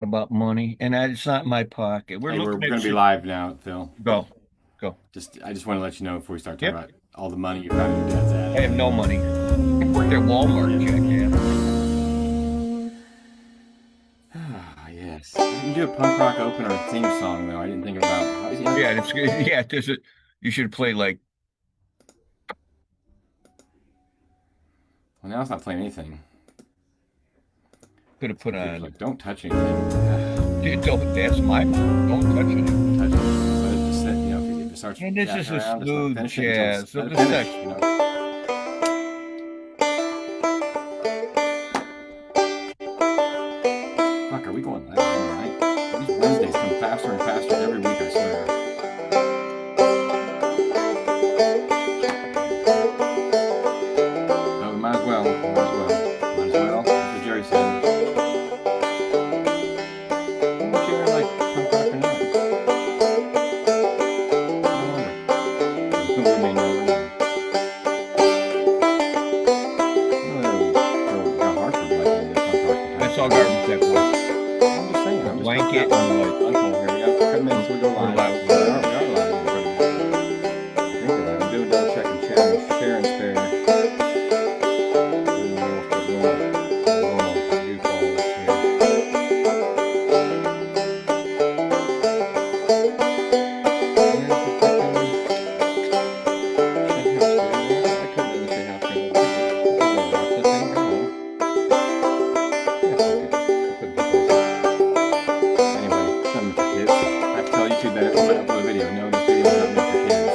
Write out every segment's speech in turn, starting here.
about money, and it's not in my pocket. We're Hey, we're looking at going to be live now, Phil. go, go. I just want to let you know before we start talking Yep, about all the money you found in your dad's I have no attic. money. I worked at Walmart, jackass. Ah, yes. I didn't do a punk rock opener theme song though. I didn't think about. Yeah, it's yeah. There's a. You should play like Well, now it's not playing anything. could have put Computer's on. like, don't touch anything. Dude, don't. That's my motto. Don't touch Don't anything. touch anything. Let it just sit. If it starts And this is jacking a around, just let it smooth finish it until it's jazz let of it the finish. section. Fuck, are we going live again tonight? These Wednesdays come faster and faster every week. I swear. Oh, we might as well. Might as well. Might as well. That's what Jerry said. I wonder if Jerry like punk rock or not. I wonder. Some of you may know already. Got Hartford like in the punk rock I guitar saw player. garbage that was I'm just saying. the I'm just talking blanket out and loud. like Uncle, here we go. 10 minutes till we go we're live. loud. We are live. I think we're live. I'm doing double check and share and spare. Doing normal defaults here. Where's the frickin' Shit House, dude? I couldn't in the Shit House room. People gonna watch this thing. Come on. Yeah, fuck it. We're putting people in. Anyway, it's not meant for kids. I have to tell YouTube that when I upload a video, no, this video is not meant for kids.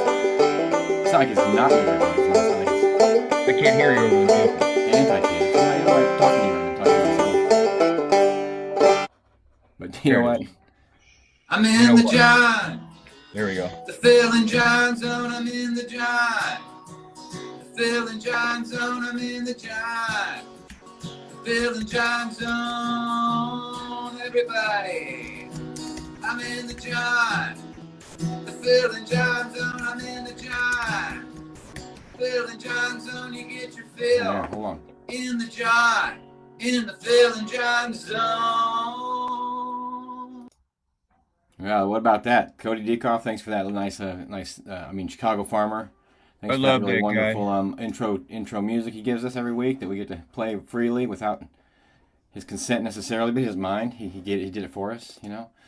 It's not like it's not meant for kids. It's not like it's I can't hear you over the music. anti-kids. Yeah, I'm talking to you right now. I'm talking to myself. But you know There it what? is. I'm You in know the what? John, There we go. the Phil and John Zone. I'm in the John, the Phil and John Zone. I'm in the John, the Phil and John Zone. Everybody, I'm in the John, the Phil and John Zone. I'm in the John, Phil and John Zone. You get your Yeah, fill hold on. in the John, in the Phil and John Zone. Yeah, what about that? Cody Dekoff, thanks for that Chicago Farmer. I Thanks for that love really that wonderful guy. intro music he gives us every week that we get to play freely without his consent necessarily, but his mind. He did it for us.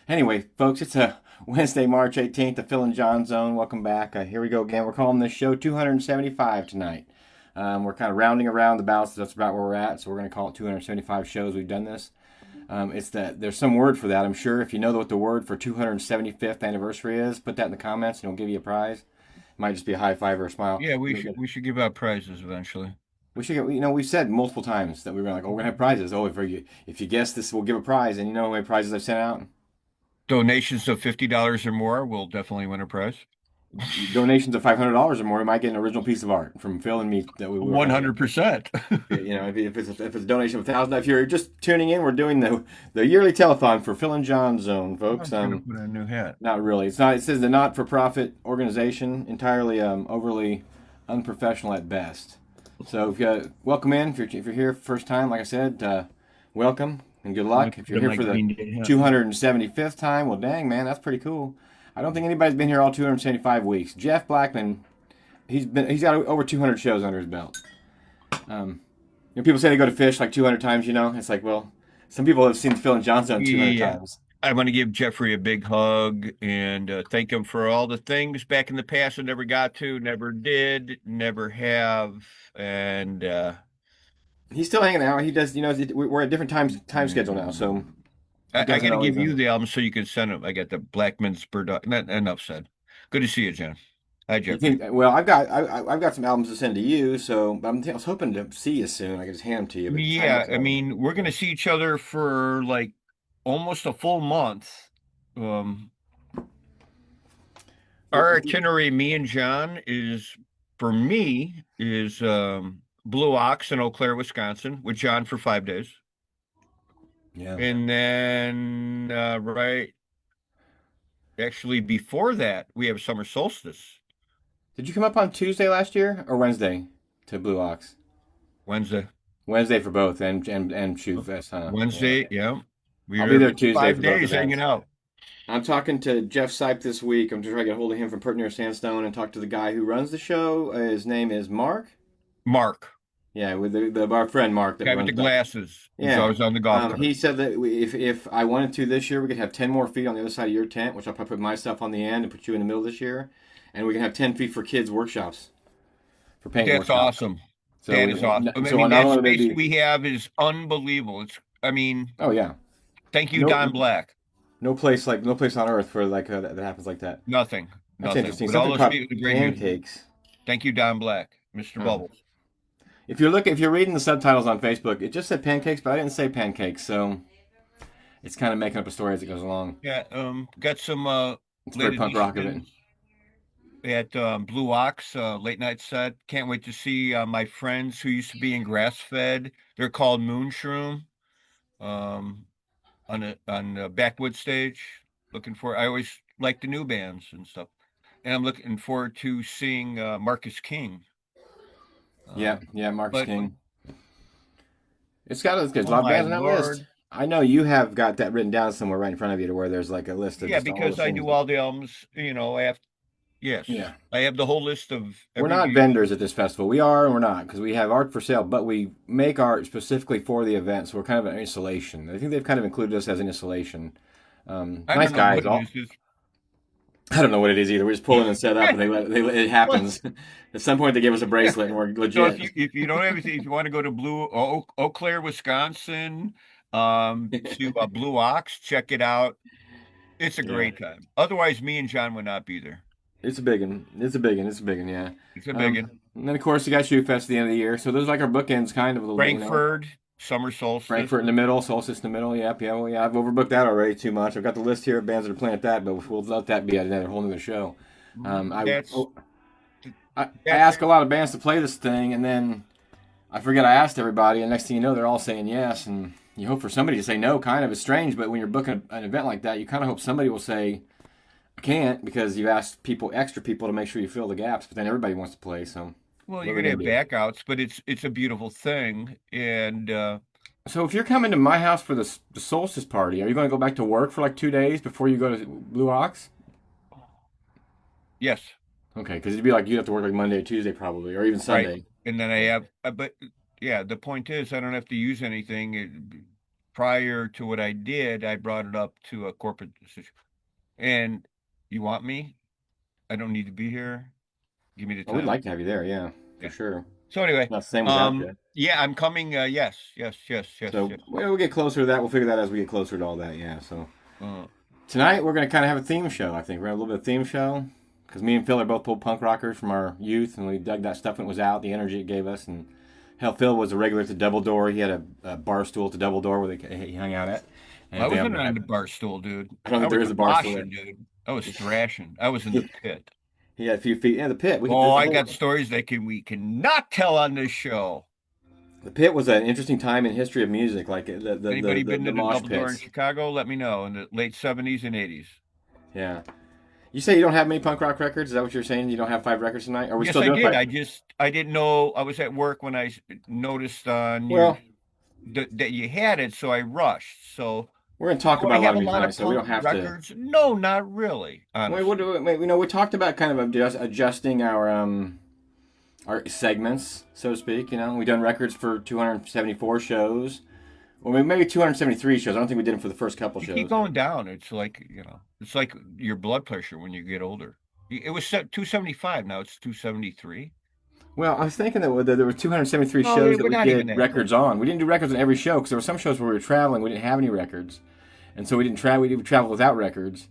Anyway, folks, it's a Wednesday, March 18th, the Phil and John Zone. Welcome back. Here we go again. We're calling this show 275 tonight. We're kind of rounding around the balance. That's about where we're at. So we're going to call it 275 shows we've done this. It's that there's some word for that. I'm sure if you know what the word for 275th anniversary is, put that in the comments and we'll give you a prize. It might just be a high five or a smile. Yeah, we should give out prizes eventually. We should get. We've said multiple times that we were like, oh, we're gonna have prizes. Oh, if you guess this, we'll give a prize. And you know how many prizes I've sent out? Donations of $50 or more will definitely win a prize. Donations of $500 or more, we might get an original piece of art from Phil and me that we work on together. 100%. If it's a donation of 1,000, if you're just tuning in, we're doing the yearly telethon for Phil and John Zone, I folks. was gonna put on a new hat. Not really. It's not. It says the not-for-profit organization, entirely overly unprofessional at best. So if you welcome in, if you're here first time, like I said, welcome and good I'm gonna luck. If put you're on here my for the Green Day hat. 275th time, well, dang man, that's pretty cool. I don't think anybody's been here all 275 weeks. Jeff Blackman, he's got over 200 shows under his belt. People say they go to Fish like 200 times. It's like, well, some people have seen Phil and Johnson 200 Yeah. times. I want to give Jeffrey a big hug and thank him for all the things back in the past I never got to, never did, never have. And He's still hanging out. He does. We're at different time schedule now, so he I doesn't got to always. give you the album so you can send him. I got the Blackman's Bird. Enough said. Good to see you, John. Hi, You Jeffrey. can. Well, I've got some albums to send to you, so I was hoping to see you soon. I could just hand them to you, but time Yeah, wasn't I letting me. mean, we're gonna see each other for like almost a full month. Um, Well, our itinerary, me and John, is for me is Blue Ox in Eau Claire, Wisconsin, with John for 5 days, yeah. and then right actually before that we have summer solstice Did you come up on Tuesday last year or Wednesday to Blue Ox? Wednesday. Wednesday for both, and Shoe Fest, huh? Yeah. Wednesday, yeah. I'll be there Tuesday 5 for both days hanging events. out. I'm talking to Jeff Sipe this week. I'm just trying to get a hold of him from Pert Near Sandstone and talk to the guy who runs the show. His name is Mark. Mark, Yeah, with our friend Mark that guy with the runs that. glasses. He's Yeah. always on the golf cart. He said that if I wanted to this year, we could have 10 more feet on the other side of your tent, which I'll probably put my stuff on the end and put you in the middle this year. And we can have 10 feet for kids' workshops, for painting That's workshops. awesome. So That we, is awesome. I so mean, not that only space maybe, we have is unbelievable. I mean, oh yeah, thank you, no Don Black. no place on earth for like that happens like that. Nothing, That's nothing. interesting. With all Something those about people, great music. pancakes. Thank you, Don Black, Mr. Huh. Bubbles. If you're reading the subtitles on Facebook, it just said pancakes, but I didn't say pancakes, so it's kind of making up a story as it goes along. Yeah, got some It's very late punk rock of it. editions at Blue Ox late night set. Can't wait to see my friends who used to be in Grass Fed. They're called Moonshroom. Um, on the Backwood stage. I always like the new bands and stuff, and I'm looking forward to seeing Marcus King. Yeah, Marcus But King. There's a lot oh of my bands on that list. Lord, I know you have got that written down somewhere right in front of you to where there's like a list of yeah, just all because the I things. do all the albums. I have yes, Yeah. I have the whole list of We're every not band. vendors at this festival. We are and we're not because we have art for sale, but we make art specifically for the event. So we're kind of an installation. I think they've kind of included us as an installation. I Nice don't know guys. what it is. I don't know what it is either. We just pull in and set up, and it happens. At some point, they give us a bracelet, and we're So legit. if you don't have anything, if you want to go to Eau Claire, Wisconsin, to Blue Ox, check it out. It's a Yeah, great time. Otherwise, me and John would not be there. it's a big one. It's a big one. It's a big one. Yeah. It's a big one. And then of course you got Shoe Fest at the end of the year. So those are like our bookends, kind of a little bit. Frankfurt, summer solstice. Frankfurt in the middle, Solstice in the middle. Yep, yeah. Well, yeah, I've overbooked that already too much. I've got the list here of bands that are playing at that, but we'll let that be another whole nother show. That's I ask a lot of bands to play this thing, and then I forget I asked everybody, and next thing you know, they're all saying yes, and you hope for somebody to say no. Kind of is strange, but when you're booking an event like that, you kind of hope somebody will say I can't because you asked extra people to make sure you fill the gaps, but then everybody wants to play, so. well, What you're are we gonna have gonna do? backouts, but it's a beautiful thing. And So if you're coming to my house for the solstice party, are you going to go back to work for like 2 days before you go to Blue Ox? yes, Okay, because it'd be like you'd have to work like Monday or Tuesday probably, or even right. Sunday. And then I have, but yeah, the point is, I don't have to use anything. Prior to what I did, I brought it up to a corporate decision. And you want me? I don't need to be here. Give me the Oh, we'd time. like to have you there, yeah, for Yeah. sure. So anyway, Not the same without you. yeah, I'm coming. Yes, yes, yes, yes, So yes. we'll get closer to that. We'll figure that as we get closer to all that, yeah. So Uh, tonight we're going to kind of have a theme show, I think. We're going to have a little bit of theme show because me and Phil are both old punk rockers from our youth, and we dug that stuff when it was out, the energy it gave us. And hell, Phil was a regular at the Double Door. He had a bar stool at the Double Door where he hung out at. And I wasn't on the bar stool, dude. I don't think I there was is a bar stool washing, there. dude. I was thrashing. I was in the pit. He had a few feet. Yeah, the pit. I got stories that we cannot tell on this show. The pit was an interesting time in history of music, like the Anybody been to the mosh Double Door in pits. Chicago? Let me know. In the late 70s and 80s. Yeah. You say you don't have many punk rock records? Is that what you're saying? You don't have 5 records tonight? Are we Yes, still I doing did. 5? I didn't know. I was at work when I noticed on Well, that you had it, so I rushed. So we're going to talk do about I a lot have of a music lot tonight, of so we don't punk have to. records? No, not really. Honestly. We talked about kind of adjusting our segments, so to speak. We've done records for 274 shows, or maybe 273 shows. I don't think we did them for the first couple You shows. keep going down. It's like, it's like your blood pressure when you get older. It was set 275. Now it's 273. Well, I was thinking that there were 273 No, shows that we're we not even did that records close. on. We didn't do records on every show because there were some shows where we were traveling. We didn't have any records, and so we didn't travel. We traveled without records.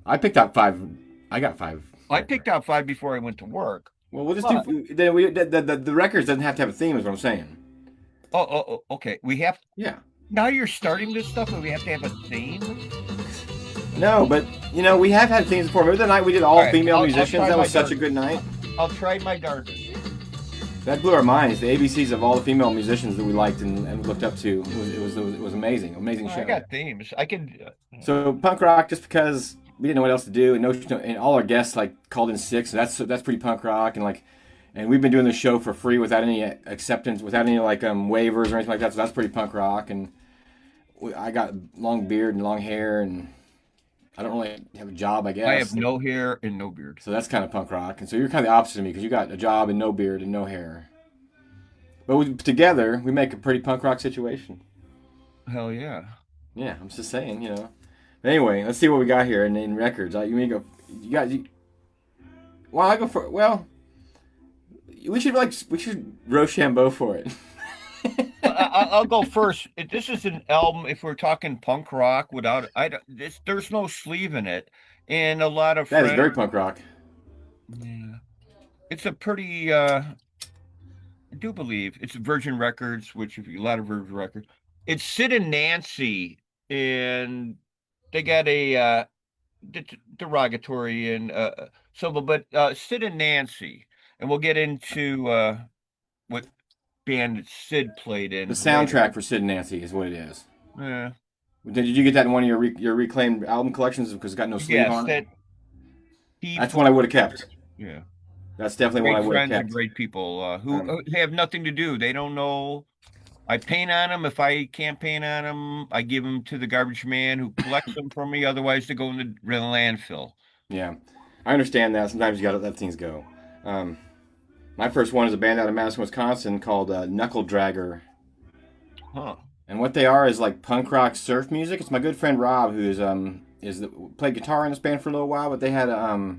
I picked out 5. I got 5. I picked out 5 before I went to work. Well, we'll just But- do. Then the records doesn't have to have a theme, is what I'm saying. Okay. We have Yeah. now. You're starting this stuff, and we have to have a theme. No, but we have had themes before. Remember the night we did all All right, female I'll musicians? try That my was such a darndest. good night. I'll try my darndest. That blew our minds. The ABCs of all the female musicians that we liked and looked up to. It was amazing. Amazing show. I got themes. I can. So punk rock, just because we didn't know what else to do, and all our guests called in sick. So that's pretty punk rock, and we've been doing this show for free without any acceptance, without any waivers or anything like that. So that's pretty punk rock. And I got long beard and long hair, and I don't really have a job, I I have guess. no hair and no beard. So that's kind of punk rock. And so you're kind of the opposite of me because you got a job and no beard and no hair. But together, we make a pretty punk rock situation. Hell yeah. Yeah, I'm just saying, you know. But anyway, let's see what we got here in records. You mean go? You got? Well, I go for. Well, we should Rochambeau for it. I'll go first. This is an album. If we're talking punk rock, without there's no sleeve in it, and a lot of That is friends. very punk rock. Yeah, it's a pretty. I do believe it's Virgin Records, which if you a lot of Virgin Records, it's Sid and Nancy, and they got a derogatory and symbol, but Sid and Nancy, and we'll get into what band that Sid played The in later. soundtrack for Sid and Nancy is what it is. Uh, Did you get that in one of your reclaimed album collections because it's got no sleeve yes, on it? that he That's one I would have kept. yeah, That's definitely one I great would have friends and kept. great people who Um, have nothing to do. They don't know. I paint on them. If I can't paint on them, I give them to the garbage man who collects them for me. Otherwise, they go in the landfill. yeah, I understand that. Sometimes you got to let things go. Um, my first one is a band out of Madison, Wisconsin called Knuckle Dragger. Huh. And what they are is like punk rock surf music. It's my good friend Rob who played guitar in this band for a little while, but they had a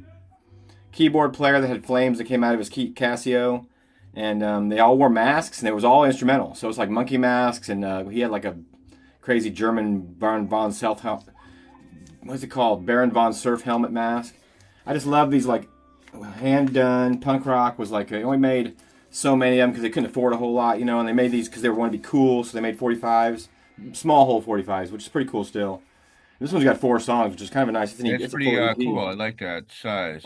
keyboard player that had flames that came out of his Casio, and they all wore masks, and it was all instrumental. So it's like monkey masks, and he had like a crazy German Baron von Self what's it called, Baron von Surf helmet mask. I just love these like hand done punk rock was like they only made so many of them because they couldn't afford a whole lot, you know, and they made these because they wanted to be cool, so they made 45s, small hole 45s, which is pretty cool still. This one's got 4 songs, which is kind of a nice. That's It's a pretty full EP. cool. I like that size.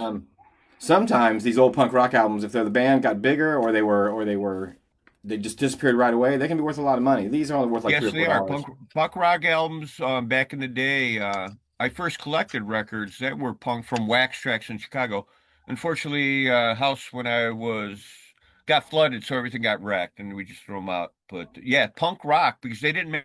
Sometimes these old punk rock albums, if they're the band got bigger they just disappeared right away, they can be worth a lot of money. These are only worth like three Yes, or four they are dollars. punk rock albums. Back in the day, I first collected records that were punk from Wax Tracks in Chicago. Unfortunately, house when I was got flooded, so everything got wrecked, and we just threw them out. But yeah, punk rock because they didn't.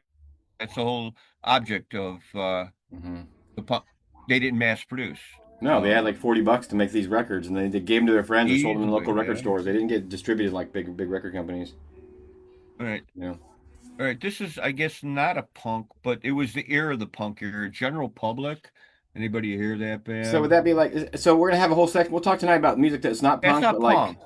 That's the whole object of Hmm. the punk. They didn't mass produce. No, they had like $40 to make these records, and they gave them to their friends or sold them in local Easily, record yeah. stores. They didn't get distributed like big record companies. All right. You know. All right, this is, I guess, not a punk, but it was the era of the punk era. General Public. Anybody hear that So would band? that be like? So we're gonna have a whole section. We'll talk tonight about music that's not That's punk, but not like punk.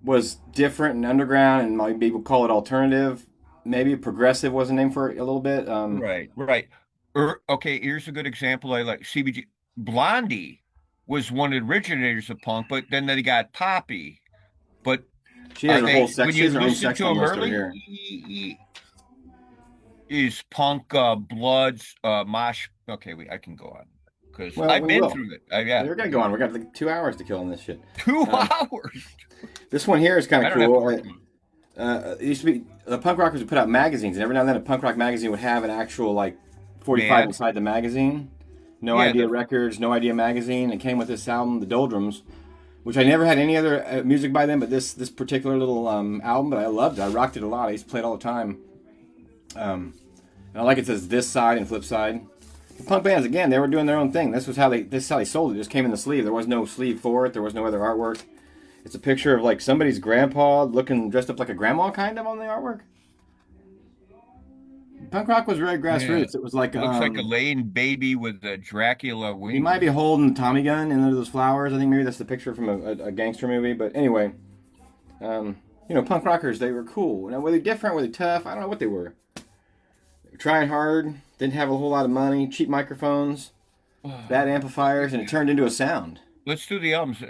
was different and underground, and maybe we'll call it alternative. Maybe progressive was the name for it a little bit. Right, right. Okay, here's a good example. I like CBG. Blondie was one of the originators of punk, but then they got poppy. But She has her whole when section. She you has her own listen to section on them list over early, here. is punk Bloods mosh. Okay, I can go on because Well, I've we been will. through it. Yeah, We're gonna go on. We got like 2 hours to kill on this shit. two Um, hours. this one here is kind I of don't have to cool. work tomorrow. It used to be the punk rockers would put out magazines, and every now and then a punk rock magazine would have an actual like 45 Mad. inside the magazine. No Yeah, Idea Records, No Idea Magazine. It came with this album, The Doldrums, which I never had any other music by them, but this particular little album. But I loved it. I rocked it a lot. I used to play it all the time. And I like it says this side and flip side. The punk bands again, they were doing their own thing. This is how they sold it. It just came in the sleeve. There was no sleeve for it. There was no other artwork. It's a picture of like somebody's grandpa looking dressed up like a grandma kind of on the artwork. Punk rock was very Yeah, grassroots. It was like looks like a laying baby with a Dracula he might wings. be holding a Tommy gun in those flowers. I think maybe that's the picture from a gangster movie. But anyway, punk rockers, they were cool. Now, were they different? Were they tough? I don't know what they were. They were trying hard, didn't have a whole lot of money, cheap microphones, bad amplifiers, and it turned into a sound. Let's do the albums.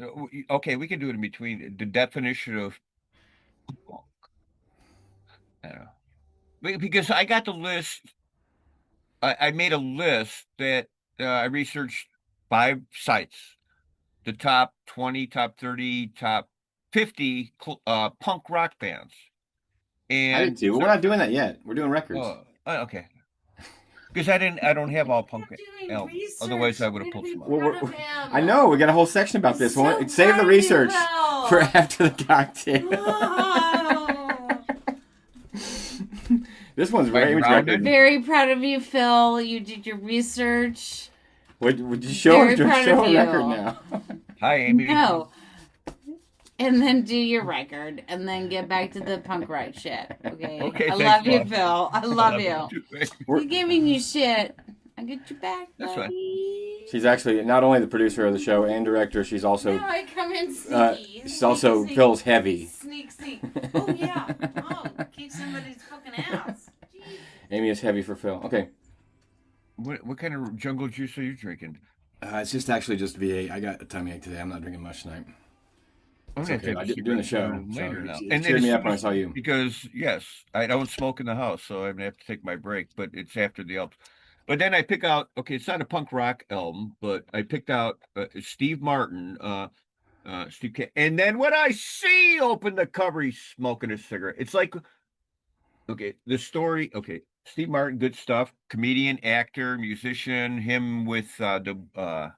Okay, we can do it in between. The definition of I don't know. Because I got the list. I made a list that I researched 5 sites. The top 20, top 30, top 50 punk rock bands. I And did too. But we're not doing that yet. We're doing records. okay. Because I don't have all punk Doing albums. research. Otherwise I would have We're pulled gonna some be out. Well, proud of him. I know. We got a whole section about this. So Save the proud of research you, for Will. after the cocktail. Oh. This one's By very grounded? directed. Very proud of you, Phil. You did your research. Would you show Very her proud show of a you. record now? Hi, Amy. No. And then do your record, and then get back to the punk rock shit. Okay. Okay, I thanks, love you, Mom. Phil. I love you. too, baby. You're giving you shit. I get you back, That's right. buddy. She's actually not only the producer of the show and director. She's also Now I come in sneaky. she's also Sneak, Phil's heavy. Sneak, sneak. Oh, yeah. Oh, kick somebody's fucking ass. Jeez. Amy is heavy for Phil. Okay. What kind of jungle juice are you drinking? It's just actually just V8. I got a tummy ache today. I'm not drinking much tonight. I'm It's gonna okay. have I to did doing the show. later So now. it And cheered as me soon up when I as- saw you. Because yes, I don't smoke in the house, so I'm gonna have to take my break. But it's after the album. But then I pick out. Okay, it's not a punk rock album, but I picked out Steve Martin, and then when I see open the cover, he's smoking a cigarette. It's like, okay, the story. Okay, Steve Martin, good stuff. Comedian, actor, musician. Him with Edie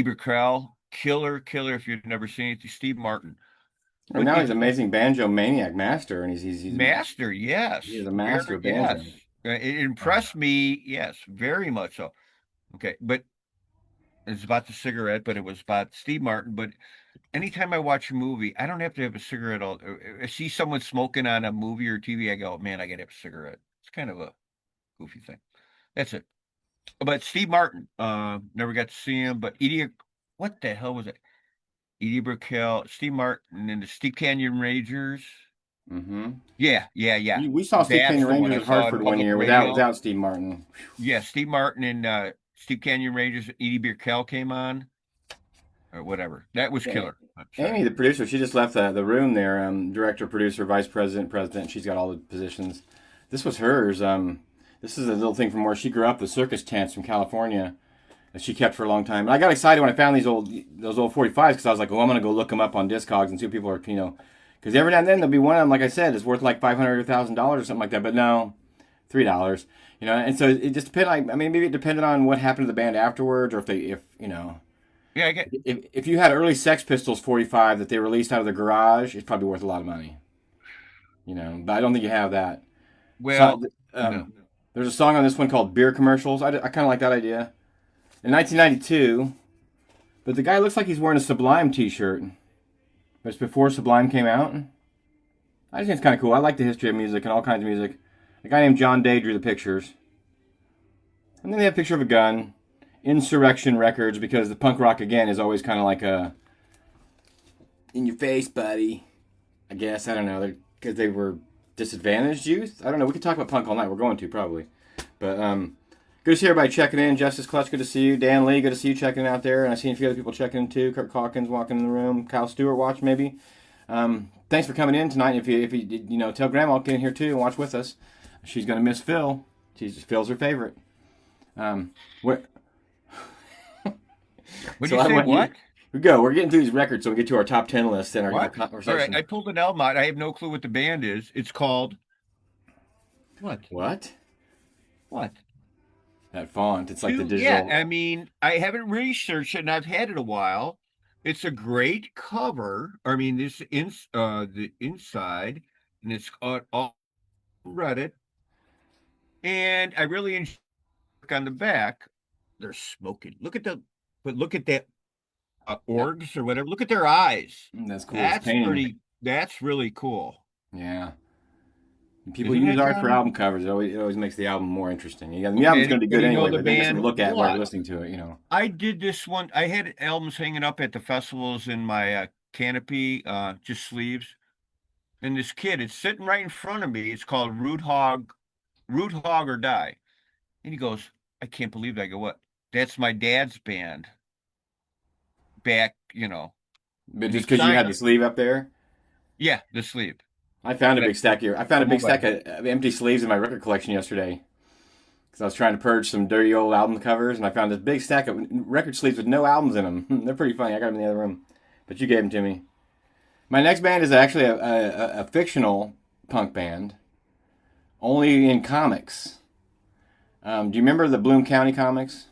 Brickell, killer. If you've never seen it, Steve Martin. And now he's amazing banjo maniac master, and he's Master, yes. He is a master of banjo. Yes. It impressed me, yes, very much so. Okay, but it's about the cigarette, but it was about Steve Martin. But anytime I watch a movie, I don't have to have a cigarette. I see someone smoking on a movie or TV, I go, man, I gotta have a cigarette. It's kind of a goofy thing. That's it. But Steve Martin, never got to see him. But what the hell was it? Edie Brickell, Steve Martin, and the Steep Canyon Rangers. Mm-hmm. Yeah. We saw Steve That's Canyon the one Rangers I at saw on Hartford one public year radio. without Steve Martin. Yeah, Steve Martin and Steep Canyon Rangers, Edie Brickell came on, or whatever. That was Yeah. killer. I'm sorry. Amy, the producer, she just left the room there. Director, producer, vice president. She's got all the positions. This was hers. This is a little thing from where she grew up, the circus tents from California that she kept for a long time. And I got excited when I found those old 45s because I was like, oh, I'm going to go look them up on Discogs and see what people are, because every now and then there'll be one of them, like I said, is worth like $500 or $1,000 or something like that. But no, $3, And so it just depended. Maybe it depended on what happened to the band afterwards, or if Yeah, I get. if you had early Sex Pistols 45 that they released out of the garage, it's probably worth a lot of money. But I don't think you have that. Well, So, there's a song on this one called Beer Commercials. I kind of like that idea. In 1992, but the guy looks like he's wearing a Sublime t-shirt. But it's before Sublime came out. I just think it's kind of cool. I like the history of music and all kinds of music. A guy named John Day drew the pictures. And then they have a picture of a gun. Insurrection Records, because the punk rock, again, is always kind of like a in your face, buddy. I guess. I don't know. Because they were disadvantaged youth? I don't know. We could talk about punk all night. We're going to, probably. But, good to see everybody checking in. Justice Clutch, good to see you. Dan Lee, good to see you checking in out there. And I've seen a few other people checking in, too. Kirk Hawkins walking in the room. Kyle Stewart watch, maybe. Thanks for coming in tonight. If you tell Grandma to get in here, too, and watch with us. She's going to miss Phil. Phil's her favorite. What? Would So you I say want you- what? We go. We're getting through these records, so we get to our top 10 list and our What? conversation. All right, I pulled an album out. I have no clue what the band is. It's called what? What? What? That font. It's like the digital. Yeah, I mean, I haven't researched it, and I've had it a while. It's a great cover. I mean, the inside, and it's all Reddit, and I really enjoy on the back. They're smoking. Look at that orgs or whatever. Look at their eyes. That's cool. That's It's painting. pretty. That's really cool. Yeah. And people Isn't use that art for John? album covers. It always makes the album more interesting. The album's Okay, going to be and good you know anyway, the but then you have to band look at it a while lot. you're listening to it, I did this one. I had albums hanging up at the festivals in my canopy, just sleeves. And this kid, it's sitting right in front of me. It's called Root Hog or Die. And he goes, I can't believe that. I go, what? That's my dad's band. Back, But just because you had the sleeve up there, yeah, the sleeve. I found a big stack here. I found a big Mobile. stack of empty sleeves in my record collection yesterday. Because I was trying to purge some dirty old album covers, and I found this big stack of record sleeves with no albums in them. They're pretty funny. I got them in the other room. But you gave them to me. My next band is actually a fictional punk band, only in comics. Do you remember the Bloom County comics?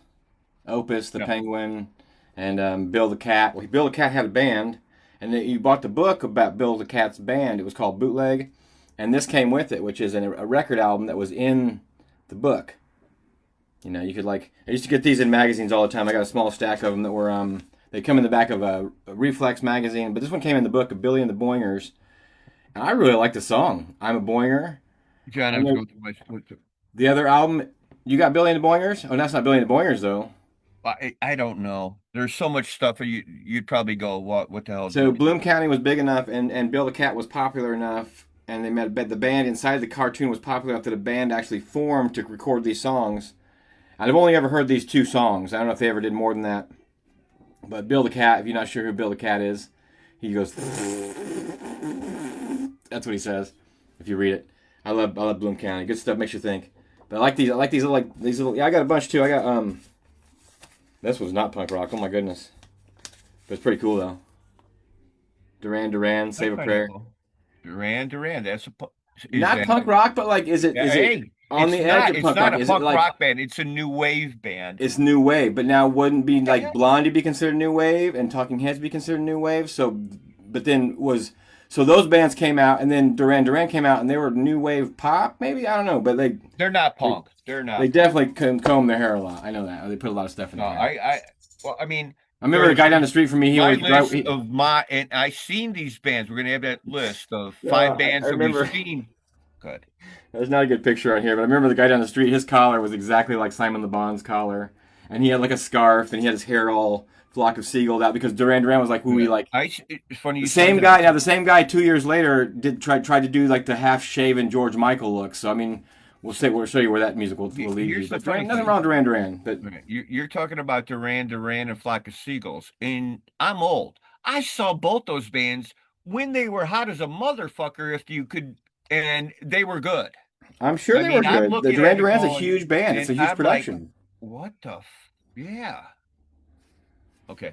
Opus, the Yeah. Penguin, and Bill the Cat. Well, Bill the Cat had a band, and you bought the book about Bill the Cat's band. It was called Bootleg, and this came with it, which is a record album that was in the book. You know, you could like I used to get these in magazines all the time. I got a small stack of them that were they come in the back of a Reflex magazine, but this one came in the book of Billy and the Boingers, and I really like the song. I'm a Boinger. John, I And was then going through my. the other album, you got Billy and the Boingers. Oh, that's not Billy and the Boingers though. I don't know. There's so much stuff you'd probably go, what the hell is So this? Bloom County was big enough, and Bill the Cat was popular enough, and they met the band inside the cartoon was popular enough that a band actually formed to record these songs. And I've only ever heard these 2 songs. I don't know if they ever did more than that. But Bill the Cat, if you're not sure who Bill the Cat is, he goes. That's what he says. If you read it, I love Bloom County. Good stuff, makes you think. But I like these. I like these little. Yeah, I got a bunch too. I got This was not punk rock. Oh my goodness. But it's pretty cool though. Duran Duran, Save a Prayer. Duran. Not punk rock, but like, is it Hey, on the edge of it's punk not rock? a Is it punk like rock band. It's a new wave band. it's new wave? But now wouldn't be Yeah, like yeah. Blondie be considered new wave and Talking Heads be considered new wave? So, but then so those bands came out, and then Duran Duran came out, and they were new wave pop, maybe, I don't know, but They're not punk. They're not. they definitely comb their hair a lot. I know that they put a lot of stuff in No, their hair. well, I mean, I remember the guy down the street from me. He my always list he, of and I seen these bands. We're gonna have that list of No, 5 bands I that remember. we've seen. Good. There's not a good picture on here, but I remember the guy down the street. His collar was exactly like Simon Le Bon's collar, and he had like a scarf, and he had his hair all flock of seagulled out because Duran Duran was like who we like. It's funny you The said same that. guy. Now the same guy 2 years later tried to do like the half shaven George Michael look. So I mean, we'll show you where that music will lead Here's you. the But funny nothing thing. wrong with Duran Duran. But Okay, you're talking about Duran Duran and Flock of Seagulls, and I'm old. I saw both those bands when they were hot as a motherfucker, if you could, and they were good. I'm sure I they mean, were I'm good. The looking Duran at it Duran's a going, huge band. It's a and huge I'm like, production. what the? Yeah. Okay.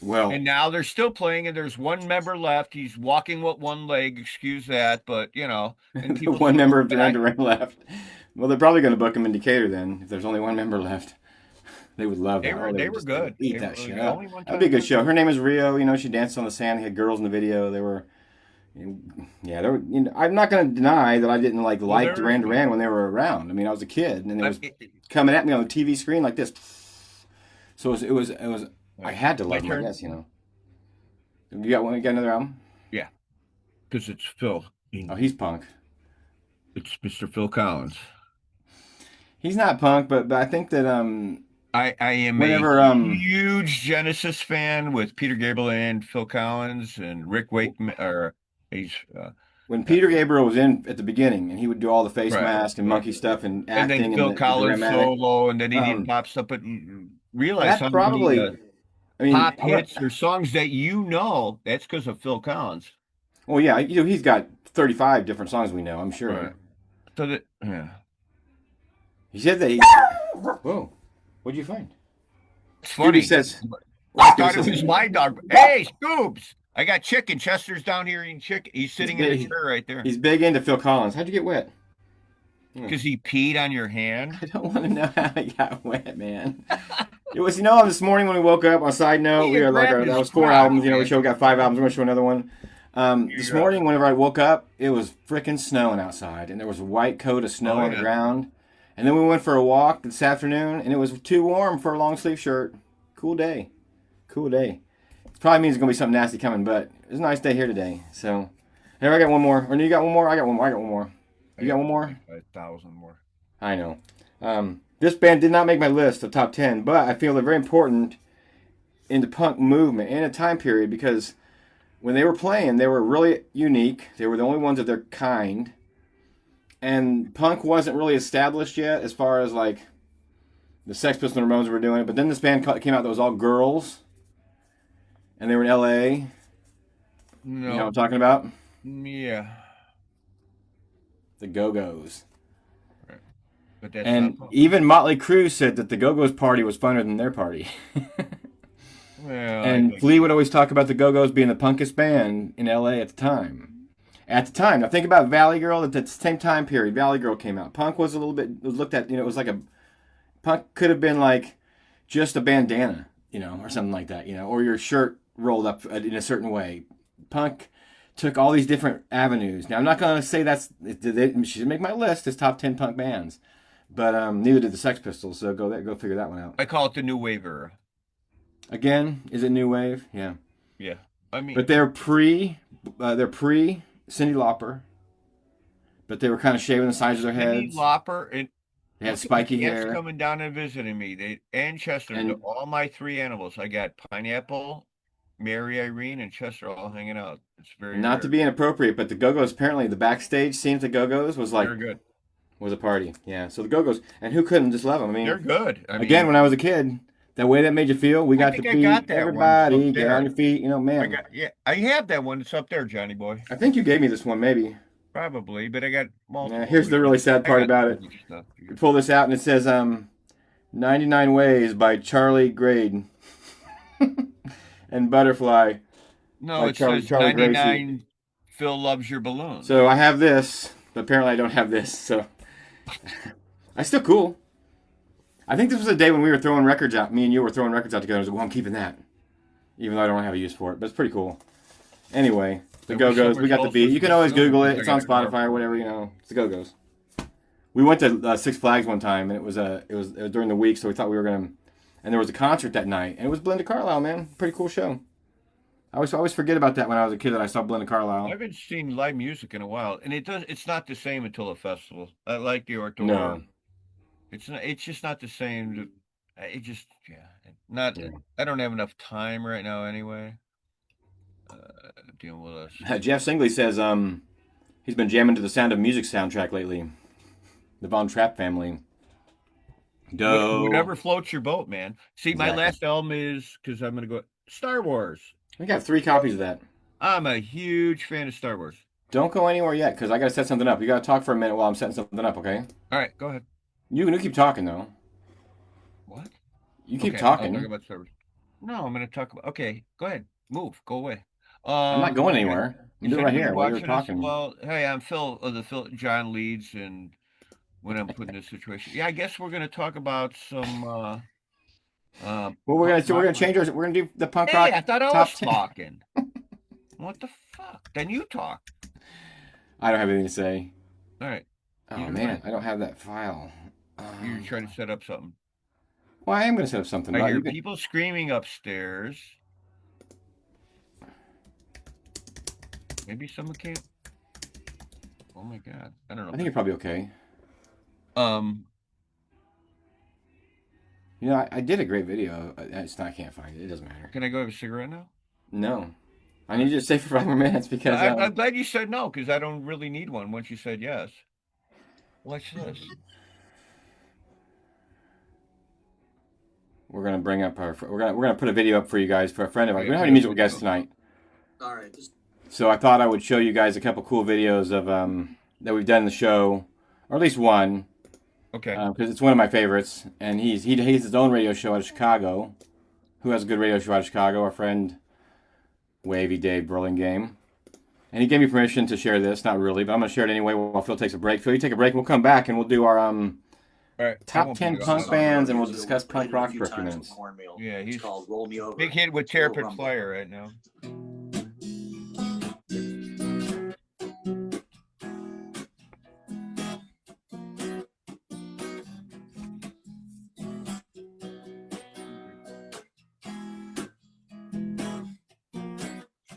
Well, And now they're still playing, and there's one member left. He's walking with one leg. Excuse that, but and the people one still- member of but Duran Duran left. Well, they're probably going to book him in Decatur then. If there's only one member left, they would love They that. were- Oh, they would were just good. Eat They that were shit the up. only one That'd be a good time- show. Her name is Rio. You know, she danced on the sand. They had girls in the video. They were. Yeah, they were, I'm not going to deny that I didn't like they're- Duran Duran when they were around. I mean, I was a kid, and it was it- coming at me on the TV screen like this. So it was. I had to My love them, I turn? guess. You know. You got one? You got another album? because it's Phil. Oh, he's punk. It's Mr. Phil Collins. He's not punk, but I think that I am Whenever, a huge Genesis fan with Peter Gabriel and Phil Collins and Rick Wakeman. Or he's when Peter Gabriel was in at the beginning, and he would do all the face Right, mask and right. monkey stuff and and acting then Phil and the Collins dramatic. solo, and then he Um, pops up. But you realize That's how probably. many I mean, pop I'm not- hits or songs that that's because of Phil Collins. well, yeah, he's got 35 different songs we know. I'm sure. Right. So that He said that. Whoa, what'd you find? it's funny. Judy says. I thought it was my dog. Hey, Scoobs! I got chicken. Chester's down here eating chicken. He's sitting in the chair right there. He's big into Phil Collins. How'd you get wet? Because he peed on your hand. I don't want to know how he got wet, man. It was, this morning when we woke up. On a side note, He we had like grabbed that his was 4 crotch, albums. We man. got 5 albums. We're gonna show another one. This Yeah. morning, whenever I woke up, it was freaking snowing outside, and there was a white coat of snow Oh, on the yeah. ground. And then we went for a walk this afternoon, and it was too warm for a long sleeve shirt. Cool day. It probably means it's gonna be something nasty coming, but it's a nice day here today. So, here I got one more. Or you got one more? I got one more. You got one more? 5,000 more. I know. This band did not make my list of top 10, but I feel they're very important in the punk movement in a time period because when they were playing, they were really unique. They were the only ones of their kind. And punk wasn't really established yet as far as like the Sex Pistols and Ramones were doing it. But then this band came out that was all girls. And they were in L.A. No. You know what I'm talking about? Yeah. The Go-Go's. But that's And not punk. even Motley Crue said that the Go-Go's party was funner than their party. Well, And Flea would always talk about the Go-Go's being the punkest band in L.A. at the time. Now think about Valley Girl. At the same time period, Valley Girl came out. Punk was a little bit was looked at. It was like punk could have been like just a bandana, or something like that, or your shirt rolled up in a certain way. Punk took all these different avenues. Now, I'm not going to say she didn't make my list as top 10 punk bands, but neither did the Sex Pistols. So go figure that one out. I call it the new wave era. Again, is it new wave? Yeah. Yeah, I mean, But they're pre Cyndi Lauper, but they were kind of shaving the sides of their Cyndi heads. Lauper and They had look at spiky the cats hair. coming down and visiting me. And Chester, And all my three animals. I got Pineapple, Mary Irene, and Chester all hanging out. It's very not to rare. be inappropriate, but the Go-Go's, apparently the backstage scenes at Go-Go's was They're good. a party. Yeah. So the Go-Go's, and who couldn't just love them? I mean, They're good. I again, mean, when I was a kid, that way that made you feel. We got to think I be got that one. It's everybody, up get there. on your feet. You know, man. I have that one. It's up there, Johnny boy. I think you gave me this one, maybe. Probably, but I got multiple. Yeah, here's the really sad part about it. You pull this out and it says 99 Ways by Charlie Grade and Butterfly. No, by it Charlie says Gracie. 99 Phil Loves Your Balloon. So I have this, but apparently I don't have this. So I still cool. I think this was a day when we were throwing records out. Me and you were throwing records out together. I was like, well, I'm keeping that, even though I don't have a use for it. But it's pretty cool. Anyway, the Go-Go's. We got the beat. You can always Google it. It's on Spotify or whatever. You know, it's the Go-Go's. We went to Six Flags one time, and it was during the week, so we thought we were gonna. And there was a concert that night, and it was Belinda Carlisle. Man, pretty cool show. I always forget about that when I was a kid that I saw Belinda Carlisle. I haven't seen live music in a while, and it's not the same until a festival. I like the outdoor. No. It's just not the same. Not. I don't have enough time right now anyway. Dealing with us. Jeff Singley says he's been jamming to the Sound of Music soundtrack lately. The Von Trapp family. Whatever floats your boat, man. See, Exactly. my last album is because I'm gonna go Star Wars. We got 3 copies of that. I'm a huge fan of Star Wars. Don't go anywhere yet, because I got to set something up. You got to talk for a minute while I'm setting something up, okay? All right, go ahead. You keep talking, though. What? You keep Okay, talking. I'll talk about Star Wars. No, I'm going to talk about. Okay, go ahead. Move. Go away. I'm not going anywhere. I'm doing it right here while you're talking. Well, hey, I'm Phil of John Leeds, and when I'm put in this situation, yeah, I guess we're going to talk about some. Well, we're gonna change ours. We're gonna do the punk rock. Hey, I thought I was talking. What the fuck? Then you talk. I don't have anything to say. All right. Oh man, I don't have that file. You're trying to set up something. Well, I am gonna set up something. I hear people screaming upstairs. Maybe someone can't. Oh my god, I don't know. I think you're probably okay. You know, I did a great video. I can't find it. It doesn't matter. Can I go have a cigarette now? No. I need you to stay for 5 more minutes because... I'm glad you said no, because I don't really need one once you said yes. Watch this. We're gonna bring up we're gonna put a video up for you guys for a friend of ours. We don't have any musical guests tonight. All right. So I thought I would show you guys a couple cool videos of that we've done in the show, or at least one. Okay. Because it's one of my favorites, and he has his own radio show out of Chicago. Who has a good radio show out of Chicago? Our friend Wavy Dave Burlingame. And he gave me permission to share this. Not really, but I'm going to share it anyway while Phil takes a break. Phil, you take a break, and we'll come back, and we'll do our top 10 punk bands, and we'll discuss punk rock for a few minutes. Yeah, he's called Roll Me Over. big hit with Terrapin Flyer right now.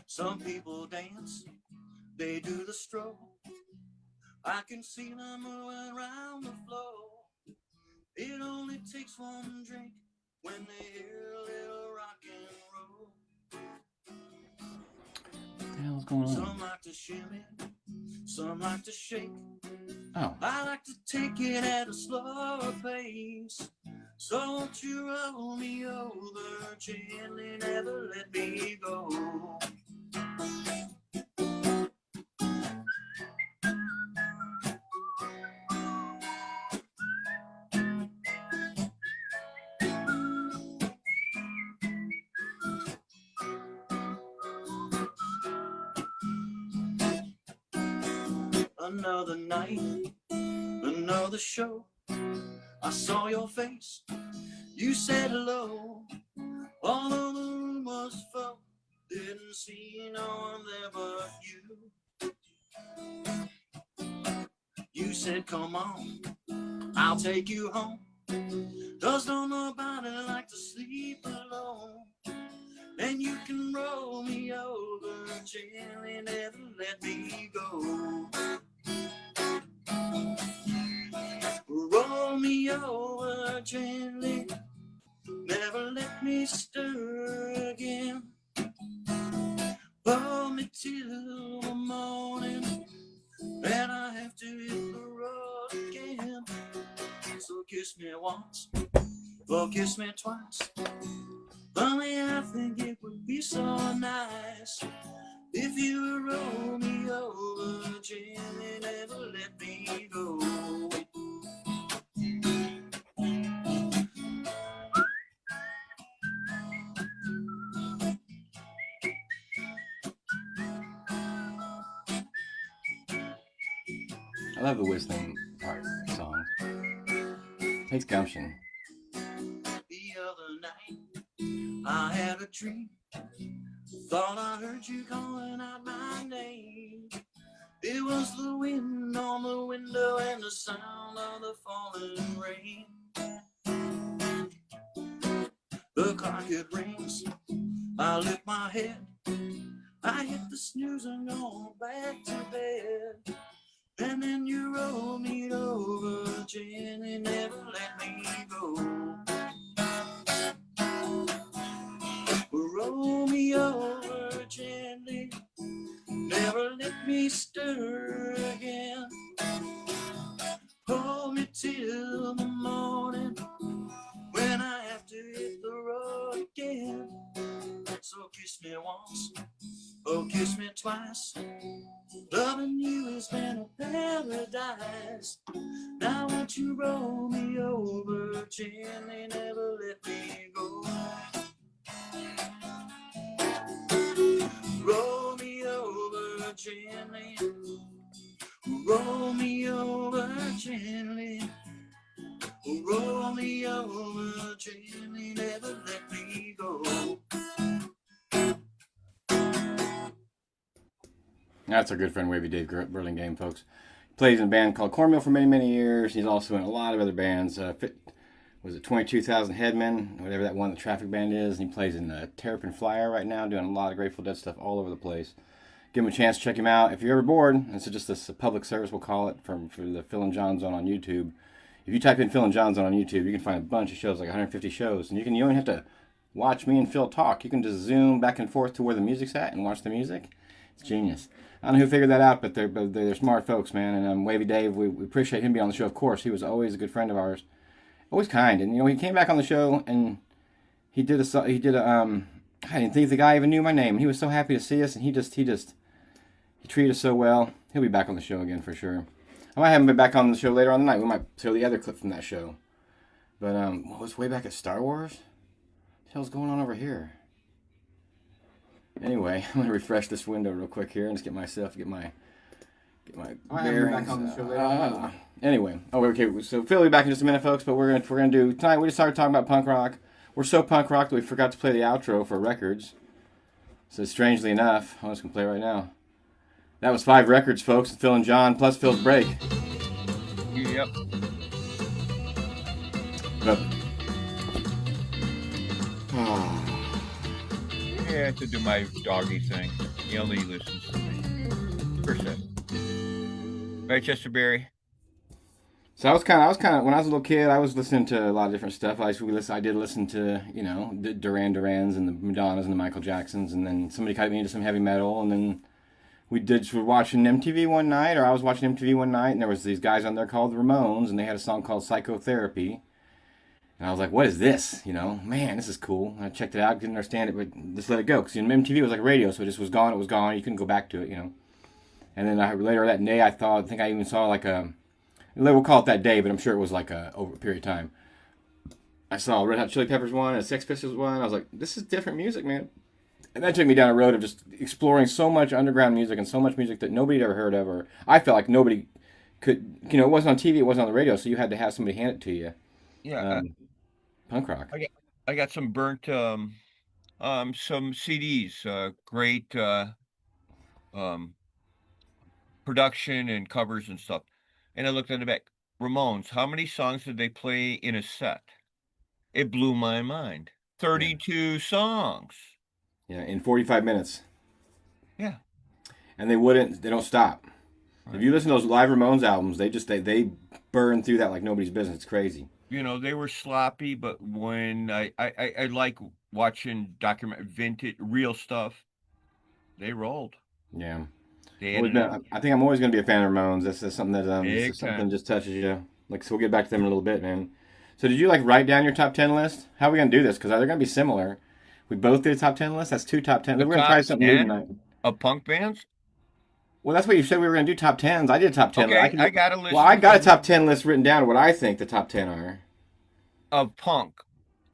Some people dance, they do the stroll. I can see them moving around the floor. It only takes one drink when they hear a little rock and roll. What the hell's going on? Some like to shimmy, some like to shake. Oh. I like to take it at a slower pace. So won't you roll me over gently, never let me go. Another night, another show. I saw your face, you said hello. Although the room was full, Didn't see no one there but you. You said, come on, I'll take you home. 'Cause don't nobody like to sleep alone. And you can roll me over gently, never let me go. Roll me over gently, never let me stir again. Hold me till the morning, then I have to hit the road again. So kiss me once, or kiss me twice. Only I think it would be so nice if you would roll me over gently, never let me go. I love the whistling part of the song. Takes gumption. The other night I had a dream. Thought I heard you calling out my name. It was the wind on the window and the sound of the falling rain. The clock it rings, I lift my head, I hit the snooze and go back to bed. And then you roll me over gently, never let me go. Roll me over gently, never let me stir again. Hold me till the morning, when I have to hit the road again. So kiss me once, oh kiss me twice. Loving you has been a paradise. Now won't you roll me over gently, never let me go. Roll me over gently, roll me over gently, roll me over gently, never let me go. That's our good friend Wavy Dave Burlingame, folks. Plays in a band called Cornmeal for many, many years. He's also in a lot of other bands. Was it 22,000 Headmen, whatever that one, the Traffic Band is. And he plays in the Terrapin Flyer right now, doing a lot of Grateful Dead stuff all over the place. Give him a chance to check him out. If you're ever bored, this is just this public service, we'll call it, for the Phil and Jon Zone on YouTube. If you type in Phil and Jon Zone on YouTube, you can find a bunch of shows, like 150 shows. And you only have to watch me and Phil talk. You can just zoom back and forth to where the music's at and watch the music. It's genius. I don't know who figured that out, but they're smart folks, man. And Wavy Dave, we appreciate him being on the show, of course. He was always a good friend of ours. Always kind. And, he came back on the show, and he did a I didn't think the guy even knew my name. And he was so happy to see us, and he treated us so well. He'll be back on the show again for sure. I might have him back on the show later on the night. We might show the other clip from that show. But, what was way back at Star Wars? What the hell's going on over here? Anyway, I'm gonna refresh this window real quick here and just get my bearings. Back on the show later. Anyway, okay. So Phil will be back in just a minute, folks. But we're gonna do tonight. We just started talking about punk rock. We're so punk rock that we forgot to play the outro for records. So strangely enough, I'm just gonna play it right now. That was 5 records, folks. Phil and John plus Phil's break. Yep. But, Yeah, I have to do my doggy thing. He only listens to me. %. Right, Chesterberry? So I was kind of when I was a little kid, I was listening to a lot of different stuff. I did listen to the Duran Durans and the Madonnas and the Michael Jacksons, and then somebody got me into some heavy metal, and then we were watching MTV one night, or I was watching MTV one night, and there was these guys on there called the Ramones, and they had a song called Psychotherapy. And I was like, what is this? Man, this is cool. And I checked it out, didn't understand it, but just let it go. Because MTV was like radio, so it just was gone. It was gone. You couldn't go back to it, And then later that day, I think I even saw we'll call it that day, but I'm sure it was like over a period of time. I saw a Red Hot Chili Peppers one and a Sex Pistols one. I was like, this is different music, man. And that took me down a road of just exploring so much underground music and so much music that nobody had ever heard of, or I felt like nobody could, it wasn't on TV, it wasn't on the radio, so you had to have somebody hand it to you. Yeah. Punk rock. I got some burnt some CDs, great um production and covers and stuff. And I looked on the back. Ramones, how many songs did they play in a set? It blew my mind. Yeah. 32 songs. Yeah, in 45 minutes. Yeah, And they don't stop. If right. you listen to those live Ramones albums, they burn through that like nobody's business. It's crazy. You know, they were sloppy, but when I like watching document vintage real stuff, they rolled. Yeah. They had Always an been, edge. I think I'm always going to be a fan of Ramones. That's something that Big something time. just touches you. Like, so we'll get back to them in a little bit, man. So did you like write down your top 10 list? How are we going to do this? Because they're going to be similar. We both did a top 10 list. That's two top 10. The We're going to try top something new 10 tonight. of punk bands? Well, that's what you said we were going to do top 10s. I did a top 10 list. Okay, I got a Well, list I in got a front of me top 10 list written down. What I think the top 10 are. of punk.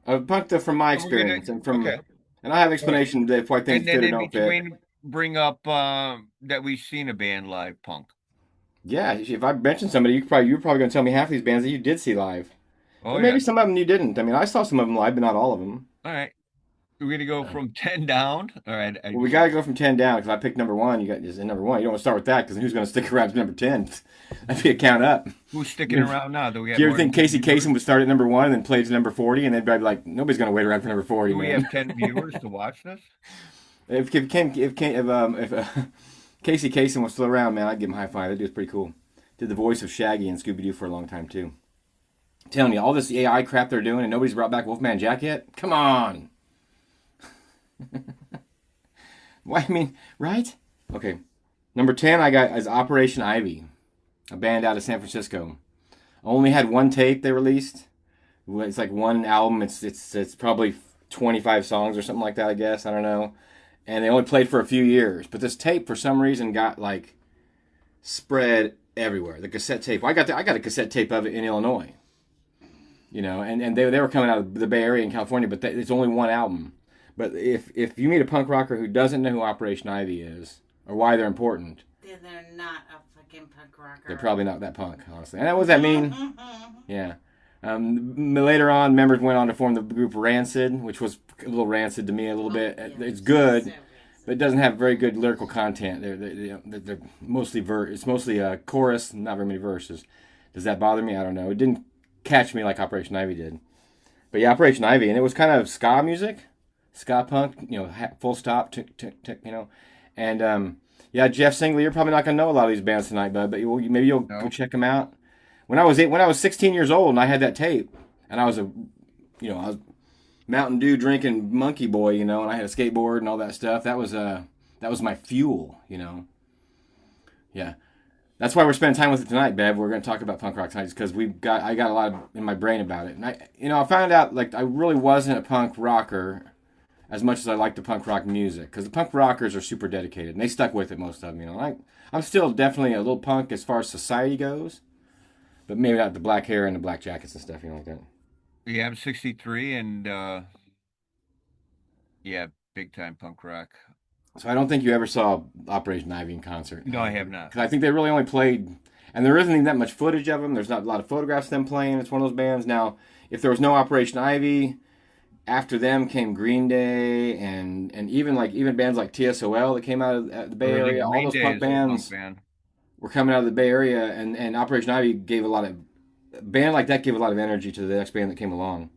Punk from my And we're gonna experience okay. and I have All right. explanation if I And think then fit or in don't fit. between bring up that we've seen a band live punk. Yeah, if I mentioned somebody, you're probably going to tell me half these bands that you did see live, Oh but yeah. maybe some of them you didn't. I mean, I saw some of them live, but not all of them. All right. We're gonna go from 10 down. All right. Well, we got to go from 10 down because I picked number one. You got is number one. You don't want to start with that because who's going to stick around to number 10? That'd be a count up. Who's sticking You know, around now? Do we do have you ever more than think 10 Casey viewers? Kasem would start at number one and then play to number 40, and they'd be like, nobody's going to wait around for number 40, Do we have man. 10 viewers to watch this? If Casey Kasem was still around, man, I'd give him a high five. That dude's pretty cool. Did the voice of Shaggy and Scooby Doo for a long time too. I'm telling you, all this AI crap they're doing, and nobody's brought back Wolfman Jack yet. Come on. Why? I mean, right? Okay. Number 10, I got is Operation Ivy, a band out of San Francisco. Only had one tape they released. It's like one album. It's probably 25 songs or something like that. I guess I don't know. And they only played for a few years. But this tape, for some reason, got like spread everywhere. The cassette tape. I got a cassette tape of it in Illinois. You know, and they were coming out of the Bay Area in California, but it's only one album. But if you meet a punk rocker who doesn't know who Operation Ivy is or why they're important, Then they're not a fucking punk rocker. they're probably not that punk, honestly. And what does that mean? Yeah. Later on, members went on to form the group Rancid, which was a little rancid to me a little bit. Yeah, It's good, so but it doesn't have very good lyrical content. They're mostly It's mostly a chorus, not very many verses. Does that bother me? I don't know. It didn't catch me like Operation Ivy did. But yeah, Operation Ivy, and it was kind of ska music, ska punk. You know, full stop, tick, tick, tick. You know, and yeah, Jeff Singley, you're probably not gonna know a lot of these bands tonight, bud. But maybe you'll go No. check them out. When I was 16 years old and I had that tape, and I was I was Mountain Dew drinking monkey boy, you know, and I had a skateboard and all that stuff. That was my fuel, you know. Yeah, that's why we're spending time with it tonight, Bev. We're going to talk about punk rock tonight because I got a lot in my brain about it, and I found out like I really wasn't a punk rocker as much as I like the punk rock music because the punk rockers are super dedicated and they stuck with it most of them, you know. I'm still definitely a little punk as far as society goes, but maybe not the black hair and the black jackets and stuff, you know, like that. Yeah, I'm 63 and yeah, big time punk rock. So I don't think you ever saw Operation Ivy in concert. No, I have not. Because I think they really only played, and there isn't even that much footage of them. There's not a lot of photographs of them playing. It's one of those bands. Now, if there was no Operation Ivy, after them came Green Day and even bands like TSOL that came out of the Bay Early Area. All Green those Day punk is a punk bands band. were coming out of the Bay Area, and Operation Ivy gave a band like that gave a lot of energy to the next band that came along.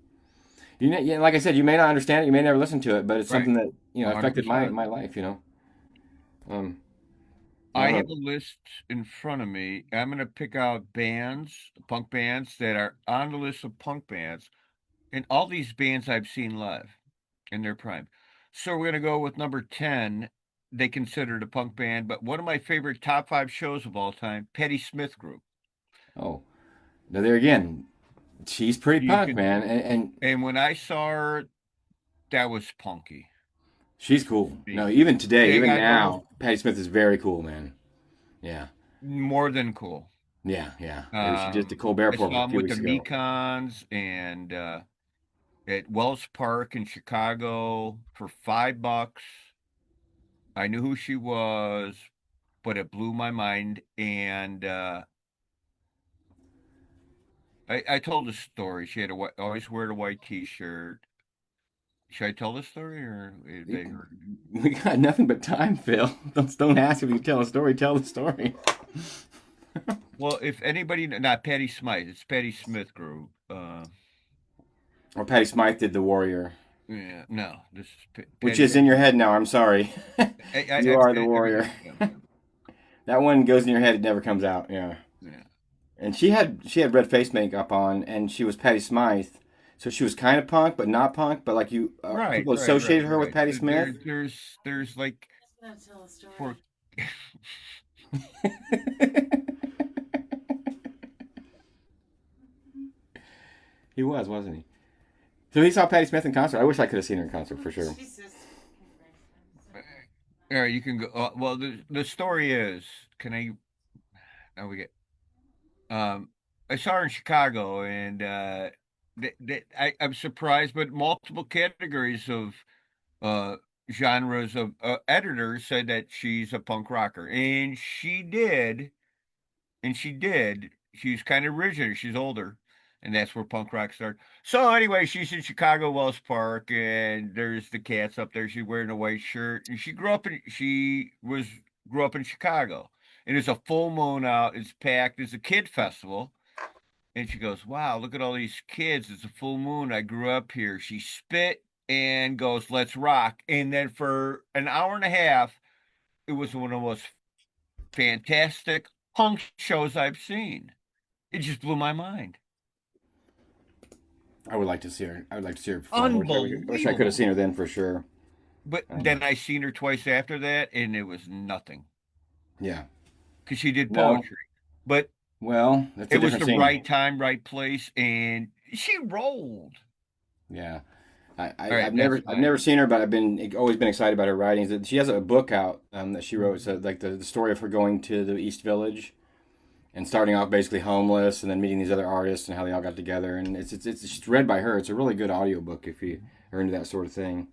Like I said, you may not understand it, you may never listen to it, but it's Right. something that affected my 100%. life. You know, um, I I don't have know. a list in front of me. I'm going to pick out bands, punk bands that are on the list of punk bands. And all these bands I've seen live in their prime. So we're going to go with number 10. They considered a punk band, but one of my favorite top five shows of all time, Patti Smith Group. Oh, now there again, she's pretty You punk, can, man, and and when I saw her, that was punky she's cool. to No, me. even today, Big even eyed almost now, Patti Smith is very cool, man. Yeah, more than cool. yeah. She did the Colbert I Report a saw him few with the weeks ago. Mekons and at Wells Park in Chicago for $5. I knew who she was, but it blew my mind. And I told a story. She had always wear a white T-shirt. Should I tell the story or they heard? We got nothing but time, Phil. Don't ask if you can tell a story. Tell the story. Well, if anybody, not Patty Smythe, it's Patty Smith Group. Or Patty Smythe did the Warrior, Yeah, no, this is which Patty. is in your head now. I'm sorry. You are the Warrior. Yeah, That one goes in your head. It never comes out. Yeah. yeah. And she had red face makeup on, and she was Patty Smythe, so she was kind of punk, but not punk. But like you, Right, people right, associated right, her with right. Patty Smith. There's like That's not tell a for story. He was, wasn't he? So he saw Patty Smith in concert. I wish I could have seen her in concert for sure. Jesus. yeah, you can go. Well, the story is, can I? Now we get. Um, I saw her in Chicago, and I'm surprised, but multiple categories of uh genres of editors said that she's a punk rocker, and she did. She's kind of rigid. She's older, and that's where punk rock started. So anyway, she's in Chicago Wells Park, and there's the cats up there. She's wearing a white shirt, and grew up in Chicago, and it's a full moon out. It's packed. It's a kid festival, and she goes, "Wow, look at all these kids. It's a full moon. I grew up here." She spit and goes, "Let's rock!" And then for an hour and a half, it was one of the most fantastic punk shows I've seen. It just blew my mind. I would like to see her. I would like to see her perform. Wish I could have Unbelievable. seen her then for sure. But Um, then I seen her twice after that, and it was nothing yeah. because she did No. poetry. But Well, that's a it was different the scene. right time, right place, and she rolled. Yeah. All right, I've that's never mine. seen her, but always been excited about her writings. She has a book out that she wrote. So like the story of her going to the East Village and starting off basically homeless, and then meeting these other artists and how they all got together. And it's just read by her. It's a really good audiobook if you are into that sort of thing.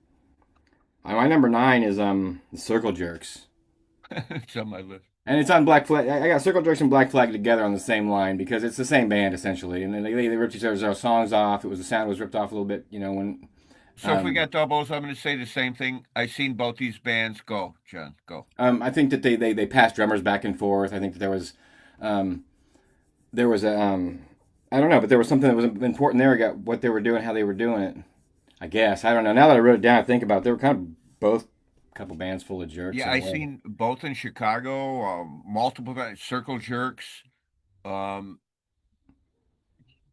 My number nine is the Circle Jerks, It's on my list. and it's on Black Flag. I got Circle Jerks and Black Flag together on the same line because it's the same band essentially, and then they ripped each other's songs off. The sound was ripped off a little bit, when. So if we Um, got doubles, I'm going to say the same thing. I seen both these bands. Go, John. Go. I think that they passed drummers back and forth. I think that um, there was a I don't know, but there was something that was important there about what they were doing, how they were doing it. I guess I don't know. Now that I wrote it down, I think about it, they were kind of both a couple bands full of jerks Yeah, in a I way. seen both in Chicago. Multiple times. Circle Jerks. Um,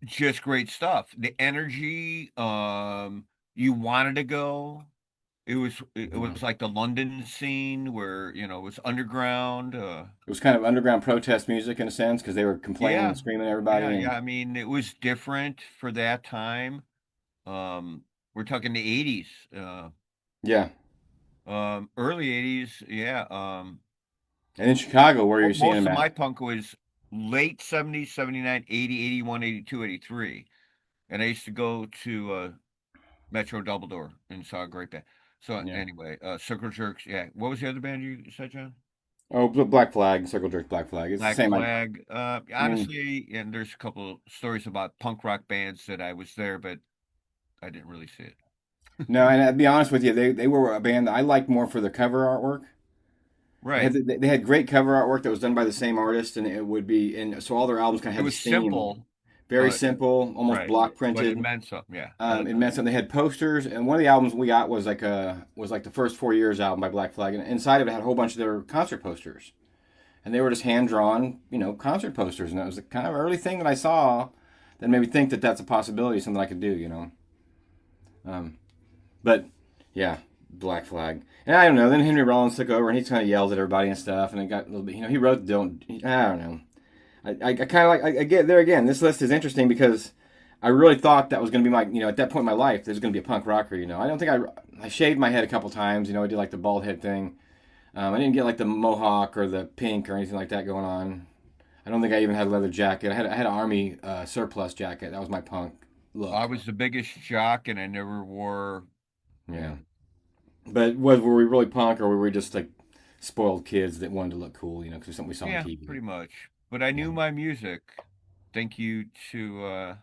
just great stuff. The energy. You wanted to go. It Yeah. was like the London scene where it was underground. It was kind of underground protest music in a sense because they were complaining and Yeah, screaming at everybody, yeah, yeah. and I mean, it was different for that time. We're talking the 80s, yeah. early 80s. Yeah. And in Chicago, where you're seeing Most them of at? my punk was late 70s, 79, 80, 81, 82, 83. And I used to go to Metro Double Door and saw a great band. So Yeah. anyway, Circle Jerks. Yeah. What was the other band you said, John? Oh, Black Flag, Circle Jerks, Black Flag. It's the Black same. Flag. I mean, Honestly, and there's a couple stories about punk rock bands that I was there, but I didn't really see it. no, and I'd be honest with you, they were a band that I liked more for the cover artwork. Right. They had great cover artwork that was done by the same artist, and it would be and so all their albums kind of It had was this theme, simple, very simple, almost right, block but it printed. meant something. Yeah. It meant something. They had posters, and one of the albums we got was like the first 4 years album by Black Flag, and inside of it had a whole bunch of their concert posters, and they were just hand drawn, concert posters, and it was the kind of early thing that I saw that made me think that that's a possibility, something I could do. Um, but yeah, Black Flag. And I don't know. Then Henry Rollins took over, and he kind of yelled at everybody and stuff. And it got a little bit. He wrote don't. I don't know. I kind of like. I get there again. This list is interesting because I really thought that was going to be my. At that point in my life, there's going to be a punk rocker. I don't think I shaved my head a couple times. I did like the bald head thing. I didn't get like the mohawk or the pink or anything like that going on. I don't think I even had a leather jacket. I had an army surplus jacket. That was my punk I look. was the biggest jock, and I never wore. Yeah. But were we really punk, or were we just like spoiled kids that wanted to look cool? Because something we saw on Yeah, TV. pretty much. But I Yeah. knew my music. Thank you to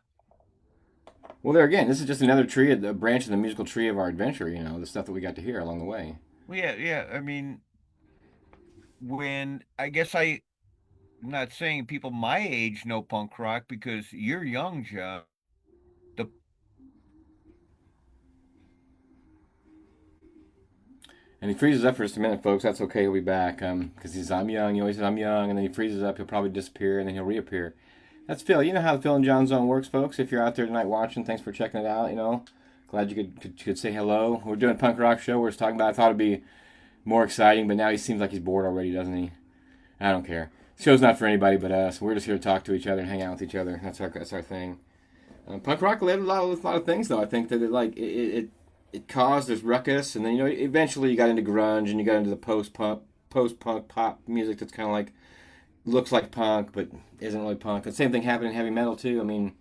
Well, there again, this is just another tree, a branch of the musical tree of our adventure. The stuff that we got to hear along the way. Well, yeah, yeah. I mean, when I guess I'm not saying people my age know punk rock because you're young, John. The And he freezes up for just a minute, folks. That's okay. He'll be back. Because I'm young. He always says I'm young, and then he freezes up. He'll probably disappear, and then he'll reappear. That's Phil. You know how the Phil and Jon Zone works, folks. If you're out there tonight watching, thanks for checking it out. Glad you could say hello. We're doing a punk rock show. We're just talking about. I thought it'd be more exciting, but now he seems like he's bored already, doesn't he? I don't care. The show's not for anybody but us. We're just here to talk to each other and hang out with each other. That's our thing. Punk rock led a lot of things, though. I think that it caused this ruckus, and then eventually you got into grunge and you got into the post punk pop music that's kind of like looks like punk but isn't really punk. The same thing happened in heavy metal too. I mean,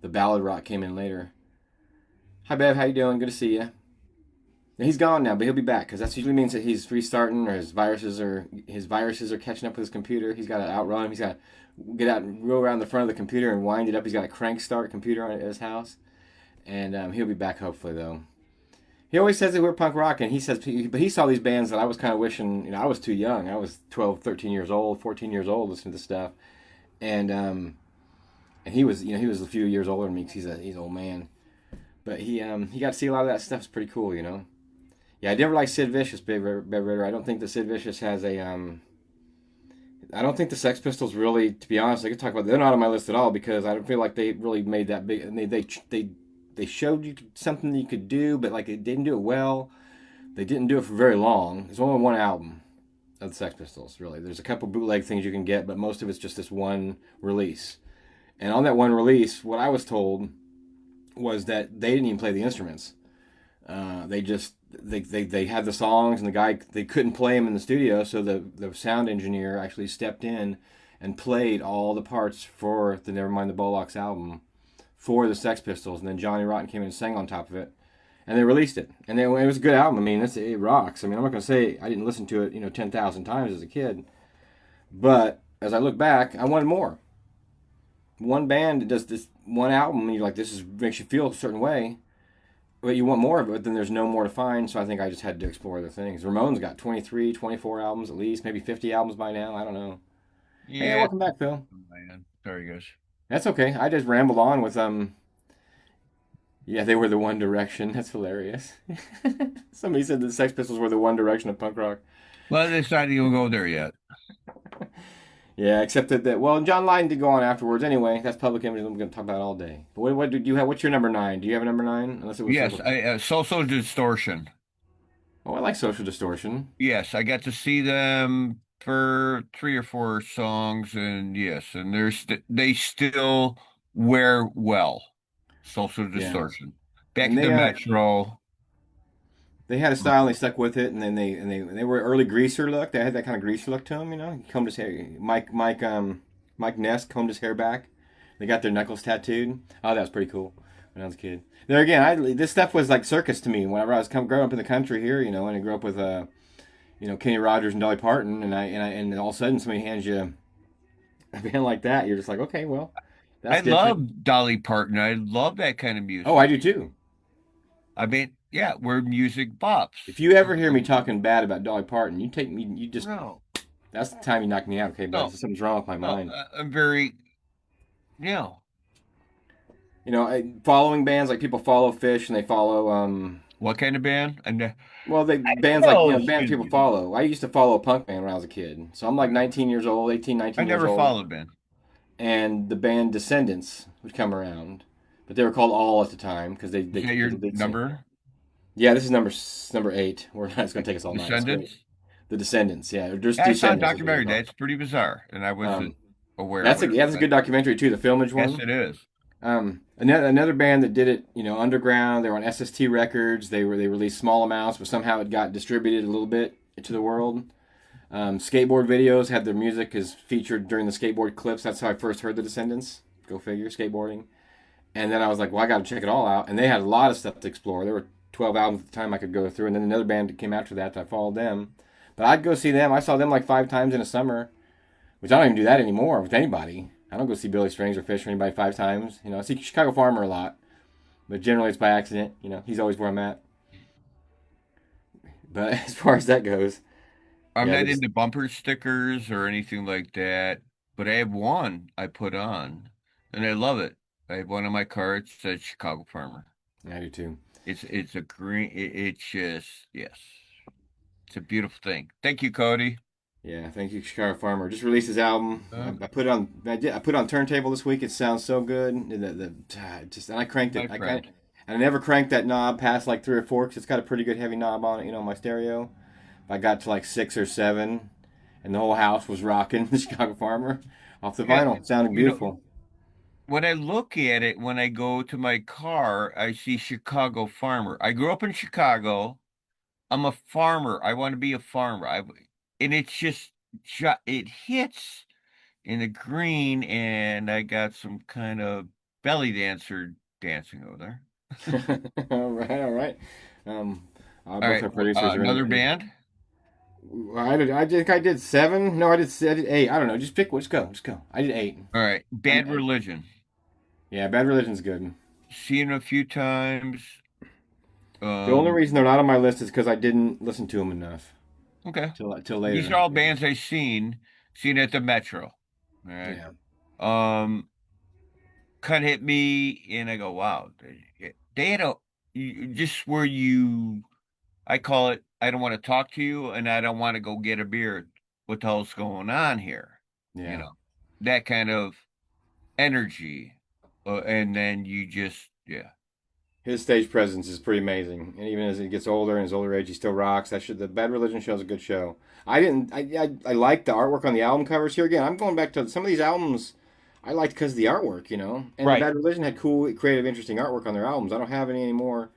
the ballad rock came in later. Hi Bev, how you doing? Good to see you. He's gone now, but he'll be back because that usually means that he's restarting or his viruses are catching up with his computer. He's got to outrun him. He's got to get out and roll around the front of the computer and wind it up. He's got a crank start computer at his house, and he'll be back hopefully though. He always says that we're punk rock, and but he saw these bands that I was kind of wishing, I was too young. I was 12, 13 years old, 14 years old listening to this stuff, and he was, he was a few years older than me because he's an old man, but he got to see a lot of that stuff. It's pretty cool. Yeah, I never liked Sid Vicious, Bev Ritter. I don't think that Sid Vicious has a I don't think the Sex Pistols really, to be honest, I could talk about. They're not on my list at all because I don't feel like they really made that big. And they showed you something you could do, but like it didn't do it well. They didn't do it for very long. There's only one album of the Sex Pistols, really. There's a couple bootleg things you can get, but most of it's just this one release. And on that one release, what I was told was that they didn't even play the instruments. They had the songs, and they couldn't play them in the studio, so the sound engineer actually stepped in and played all the parts for the Nevermind the Bollocks album for the Sex Pistols, and then Johnny Rotten came in and sang on top of it, and they released it, and it was a good album. I mean, it rocks. I mean, I'm not gonna say I didn't listen to it 10,000 times as a kid, but as I look back, I wanted more. One band that does this one album, and you're like, makes you feel a certain way. But you want more of it, but then there's no more to find, so I think I just had to explore other things. Ramones got 23, 24 albums at least, maybe 50 albums by now. I don't know. yeah, Hey, welcome back, Phil. man. Sorry, guys. That's okay. I just rambled on with yeah, they were the One Direction. That's hilarious. Somebody said the Sex Pistols were the One Direction of punk rock. Well, they decided to go there yet. Yeah, except that well, John Lydon did go on afterwards. Anyway, that's public image. I'm going to talk about it all day. But what did you have? What's your number 9? Do you have a number 9? Unless it was Yes, Social Distortion. Oh, I like Social Distortion. Yes, I got to see them for 3 or 4 songs, and yes, and they still wear well. Social Yeah, Distortion. Back and at the Metro. they had a style and they stuck with it, and then they were early greaser look. They had that kind of greaser look to them, He combed his hair. Mike Ness combed his hair back. They got their knuckles tattooed. Oh, that was pretty cool when I was a kid. There again, this stuff was like circus to me whenever I was growing up in the country here, and I grew up with Kenny Rogers and Dolly Parton, and all of a sudden somebody hands you a band like that, you're just like, okay, well, I that's different. love Dolly Parton. I love that kind of music. Oh, I do too. I mean, yeah, we're music bops. If you ever hear me talking bad about Dolly Parton, you just No, that's the time you knock me out, okay, but no, something's wrong with my no. mind. I'm very, yeah. Following bands like people follow Fish and they follow What kind of band? well, I bands like know bands people follow. I used to follow a punk band when I was a kid, so I'm like 19 years old, 18, 19 I years never old, followed band. and the band Descendants would come around, but they were called All at the time because they Is that your they did number? Yeah, this is number 8. It's going to take us all night. It's great. Descendants? The Descendants, yeah, just Yeah, I saw a Descendants. Is what documentary. they're called. That's pretty bizarre, and I wasn't aware That's of it. a good documentary too. The Filmage one. Yes, it is. Another band that did it, underground. They were on SST Records. They released small amounts, but somehow it got distributed a little bit to the world. Skateboard videos had their music is featured during the skateboard clips. That's how I first heard the Descendants. Go figure, skateboarding. And then I was like, well, I got to check it all out. And they had a lot of stuff to explore. There were 12 albums at the time I could go through, and then another band that came after that. I followed them, but I'd go see them. I saw them like 5 times in a summer, which I don't even do that anymore with anybody. I don't go see Billy Strings or Fish or anybody 5 times. I see Chicago Farmer a lot, but generally it's by accident. You know, he's always where I'm at. But as far as that goes, I'm yeah, not this, into bumper stickers or anything like that, but I have one I put on, and I love it. I have one on my car. It says Chicago Farmer. I do too. It's a green. It's just yes, it's a beautiful thing. Thank you, Cody. Yeah, thank you, Chicago Farmer. Just released his album. Uh, I put it on. I put it on turntable this week. It sounds so good. Just and I cranked my it. friend. And I never cranked that knob past like 3 or 4 because it's got a pretty good heavy knob on it. You know, my stereo. I got to like 6 or 7, and the whole house was rocking the Chicago Farmer off the Yeah, vinyl. It sounded you know, beautiful. when I look at it, when I go to my car, I see Chicago Farmer. I grew up in Chicago. I'm a farmer. I want to be a farmer. And it's just, it hits in the green, and I got some kind of belly dancer dancing over there. All right, all right. Um, All both right, our producers are another in. band. I think I did 7. No, I did 8. I don't know. Just pick. Let's go. Just go. I did 8. All right, I'm, Bad Religion. yeah, Bad Religion's good. Seen them a few times. The only Um, reason they're not on my list is because I didn't listen to them enough okay. till These are later. all bands I seen at the Metro. All right. Yeah, Um, Cut hit me, and I go, wow, they had just where you, I call it, I don't want to talk to you, and I don't want to go get a beer. What the hell's going on here? You yeah. know, that kind of energy, and then you just, yeah, His stage presence is pretty amazing, and even as he gets older in his older age, he still rocks. The Bad Religion show is a good show. I didn't. I like the artwork on the album covers here. Again, I'm going back to some of these albums. I liked because of the artwork, you know. And the right. Bad Religion had cool, creative, interesting artwork on their albums. I don't have any anymore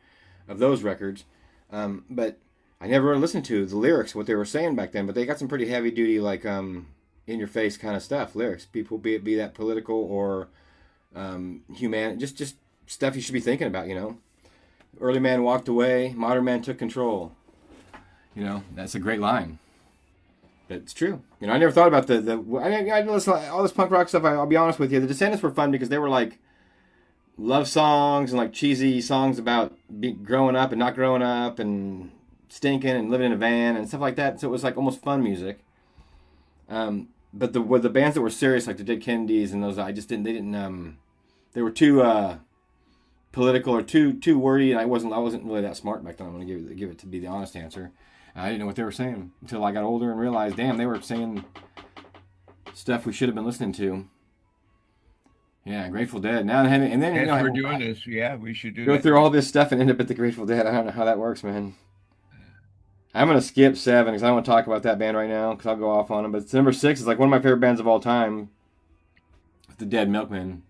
of those records, but I never listened to the lyrics, what they were saying back then. But they got some pretty heavy duty, like in your face kind of stuff. Lyrics, people be that political or human, just stuff you should be thinking about, you know. Early man walked away, modern man took control. You know, that's a great line. That's true. You know, I never thought about I didn't listen to all this punk rock stuff. I'll be honest with you. The Descendants were fun because they were like love songs and like cheesy songs about growing up and not growing up and stinking and living in a van and stuff like that. So it was like almost fun music. But the bands that were serious, like the Dead Kennedys and those, I just didn't. They didn't. They were too political or too wordy, and I wasn't really that smart back then. I'm gonna give it to be the honest answer. I didn't know what they were saying until I got older and realized, damn, they were saying stuff we should have been listening to. Yeah, Grateful Dead. Now and then you As we're know doing I this, yeah, we should do go that. through all this stuff and end up at the Grateful Dead. I don't know how that works, man. I'm gonna skip 7 because I don't want to talk about that band right now because I'll go off on them. But number 6 is like one of my favorite bands of all time, the Dead Milkmen.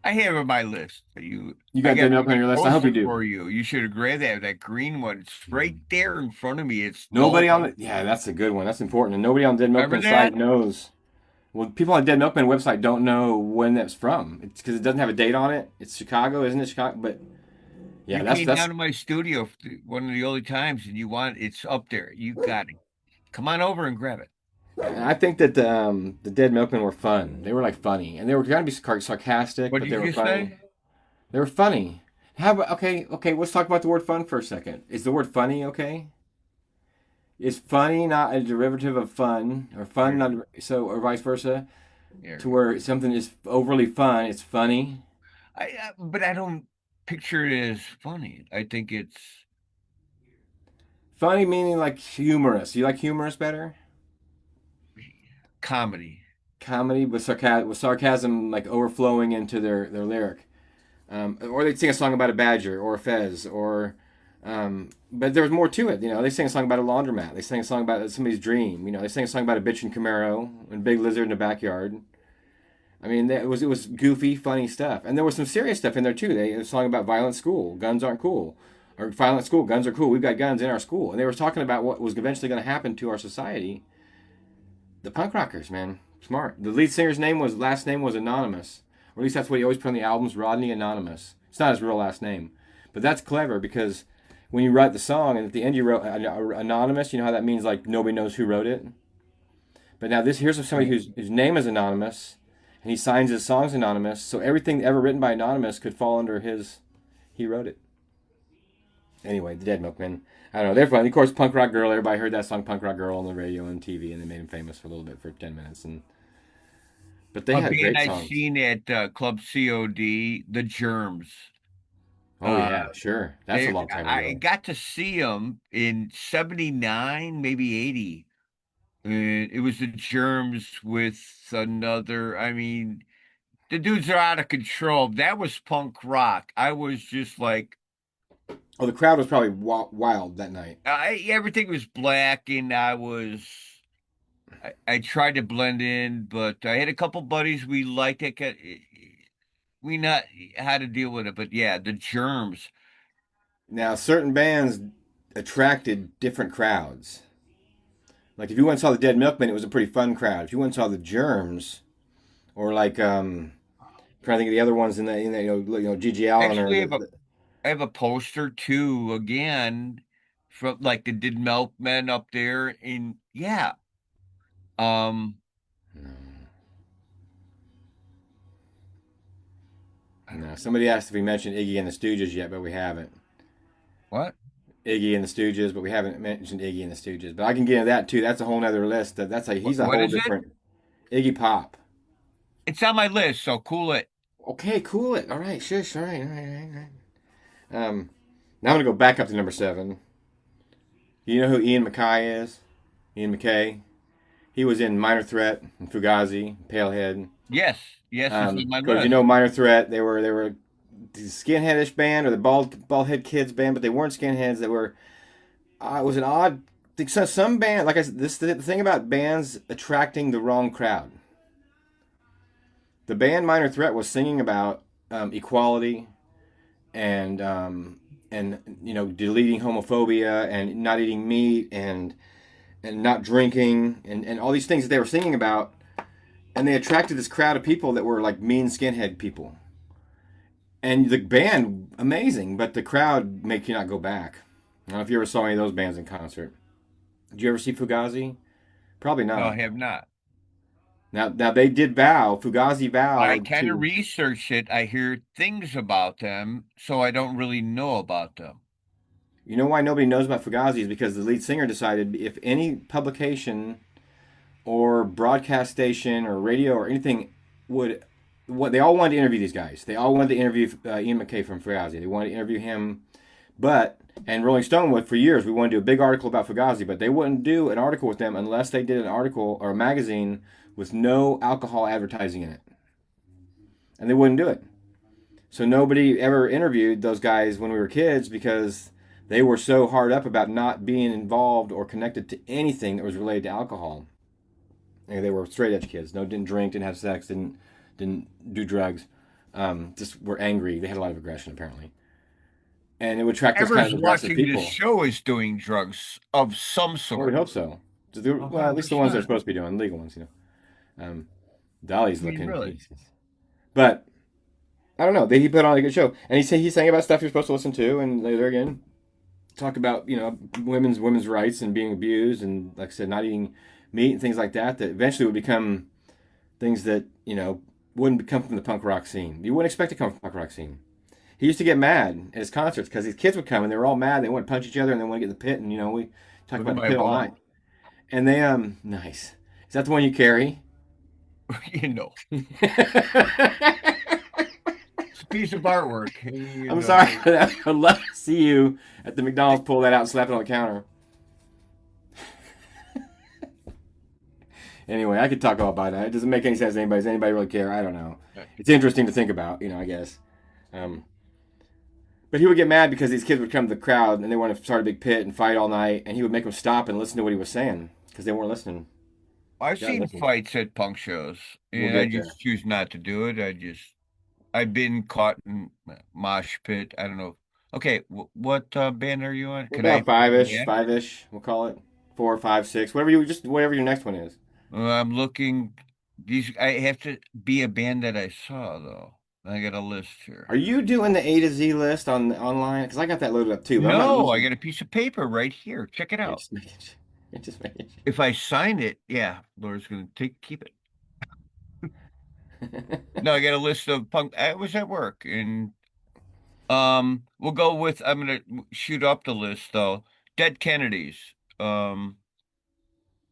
I have it on my list. You I got got Dead a Milkmen on your list. I hope you poster do. for you. You should have grabbed that green one. It's right there in front of me. It's Nobody dull. on the yeah, that's a good one. That's important. And nobody on Dead Remember Milkman that? site knows. Well, people on Dead Milkman website don't know when that's from. It's because it doesn't have a date on it. It's Chicago, isn't it? Chicago, but yeah, You that's came that's. down to my studio one of the early times, and it's up there. You got it. Come on over and grab it. And I think that the Dead Milkmen were fun. They were like funny, and they were trying to be sarcastic, What but they did were you funny. say? They were funny. How about okay? Let's talk about the word fun for a second. Is the word funny okay? Is funny not a derivative of fun, or fun Here, not so, or vice versa? here. To where something is overly fun, it's funny. But I don't picture it as funny. I think it's Funny meaning like humorous. You like humorous better? comedy. Comedy with sarcasm like overflowing into their lyric. Or they'd sing a song about a badger or a fez or but there was more to it. You know, they sang a song about a laundromat. They sang a song about somebody's dream. You know, they sang a song about a bitch in Camaro and big lizard in the backyard. I mean, it was goofy, funny stuff, and there was some serious stuff in there too. They had a song about violent school, guns aren't cool, or violent school, guns are cool. We've got guns in our school, and they were talking about what was eventually going to happen to our society. The punk rockers, man, smart. The lead singer's last name was anonymous, or at least that's what he always put on the albums, Rodney Anonymous. It's not his real last name, but that's clever because when you write the song and at the end you wrote anonymous, you know how that means like nobody knows who wrote it. But now here's somebody Right. whose name is anonymous, and he signs his songs anonymous. So everything ever written by anonymous could fall under his. He wrote it. Anyway, the Dead Milkmen. I don't know. They're fun. Of course, Punk Rock Girl. Everybody heard that song Punk Rock Girl on the radio and TV, and they made him famous for a little bit for 10 minutes. And but they A had band great I songs. seen at Club COD, the Germs. Oh Uh, yeah, sure. That's a they long time I ago. got to see them in '79, maybe '80. And it was the Germs with another. I mean, the dudes are out of control. That was punk rock. I was just like, Oh, the crowd was probably wild that night. everything was black, and I tried to blend in, but I had a couple buddies we liked it. We not how to deal with it, but yeah, the Germs. Now, certain bands attracted different crowds. Like if you went and saw the Dead Milkmen, it was a pretty fun crowd. If you went and saw the Germs, or like trying to think of the other ones in the Gigi Allen or Actually, the I have a poster too, again, from like the Did Milkmen up there in yeah. Um, no, I don't no. know Somebody asked if we mentioned Iggy and the Stooges yet, but we haven't. what. Iggy and the Stooges, but we haven't mentioned Iggy and the Stooges. But I can get into that too. That's a whole other list. He's a What whole is it? different Iggy Pop. It's on my list, so cool it. Okay, cool it. All right, shush. Um, Now I'm gonna go back up to number 7. You know who Ian MacKaye is? Ian MacKaye. He was in Minor Threat and Fugazi, Palehead. Yes, yes, it's on my Because list. Minor Threat, they were the skinheadish band or the bald head kids band, but they weren't skinheads. They were. It was an odd. Some band, like I said, the thing about bands attracting the wrong crowd. The band Minor Threat was singing about equality and deleting homophobia and not eating meat and not drinking and all these things that they were singing about, and they attracted this crowd of people that were like mean skinhead people. And the band amazing, but the crowd make you not go back. I don't know if you ever saw any of those bands in concert. Did you ever see Fugazi? Probably No, I not. have not. Now they did Fugazi I vowed kind of to. researched it. I hear things about them, so I don't really know about them. You know why nobody knows about Fugazi is because the lead singer decided if any publication or broadcast station or radio or anything would, what they all wanted to interview these guys. They all wanted to interview Ian MacKaye from Fugazi. They wanted to interview him, but and Rolling Stone would for years. We wanted to do a big article about Fugazi, but they wouldn't do an article with them unless they did an article or a magazine with no alcohol advertising in it, and they wouldn't do it. So nobody ever interviewed those guys when we were kids because they were so hard up about not being involved or connected to anything that was related to alcohol. And they were straight edge kids. No, didn't drink, didn't have sex, didn't do drugs. Just were angry. They had a lot of aggression apparently, and it would attract those kind Whoever's of aggressive watching this people. show is doing drugs of some Well, we sort. hope so. Well, at least the ones they're 100%. supposed to be doing, legal ones, Dolly's I mean, looking, really. but I don't know. He put on a good show, and he sang about stuff you're supposed to listen to, and later again talk about women's rights and being abused, and like I said, not eating meat and things like that. That eventually would become things that wouldn't come from the punk rock scene. You wouldn't expect to come from the punk rock scene. He used to get mad at his concerts because these kids would come and they were all mad. They want to punch each other and they want to get in the pit. And we talk Look at about the my pit all bong. night. And they nice. Is that the one you carry? You know, it's a piece of artwork. You I'm know. sorry for that. I'd love to see you at the McDonald's pull that out and slap it on the counter. Anyway, I could talk all about that. It doesn't make any sense to anybody. Does anybody really care? I don't know. It's interesting to think about, I guess. Um, but he would get mad because these kids would come to the crowd and they want to start a big pit and fight all night, and he would make them stop and listen to what he was saying because they weren't listening. I've You gotta seen listen. fights at punk shows, We'll and I get there. just choose not to do it. I've been caught in mosh pit. I don't know. Okay, what band are you on? We're Can I about be five-ish, in? five-ish. We'll call it 4, 5, 6, whatever your next one is. I'm looking. These I have to be a band that I saw though. I got a list Are here. you doing the A to Z list on online? Because I got that loaded up too, but I'm not No, I using. got a piece of paper right here. Check it Okay, out. just making sure. Just making If I sign it, yeah, Laura's gonna keep it. sure. No, I got a list of punk. I was at work, and We'll go with, I'm gonna shoot up the list though. Dead Kennedys. Um,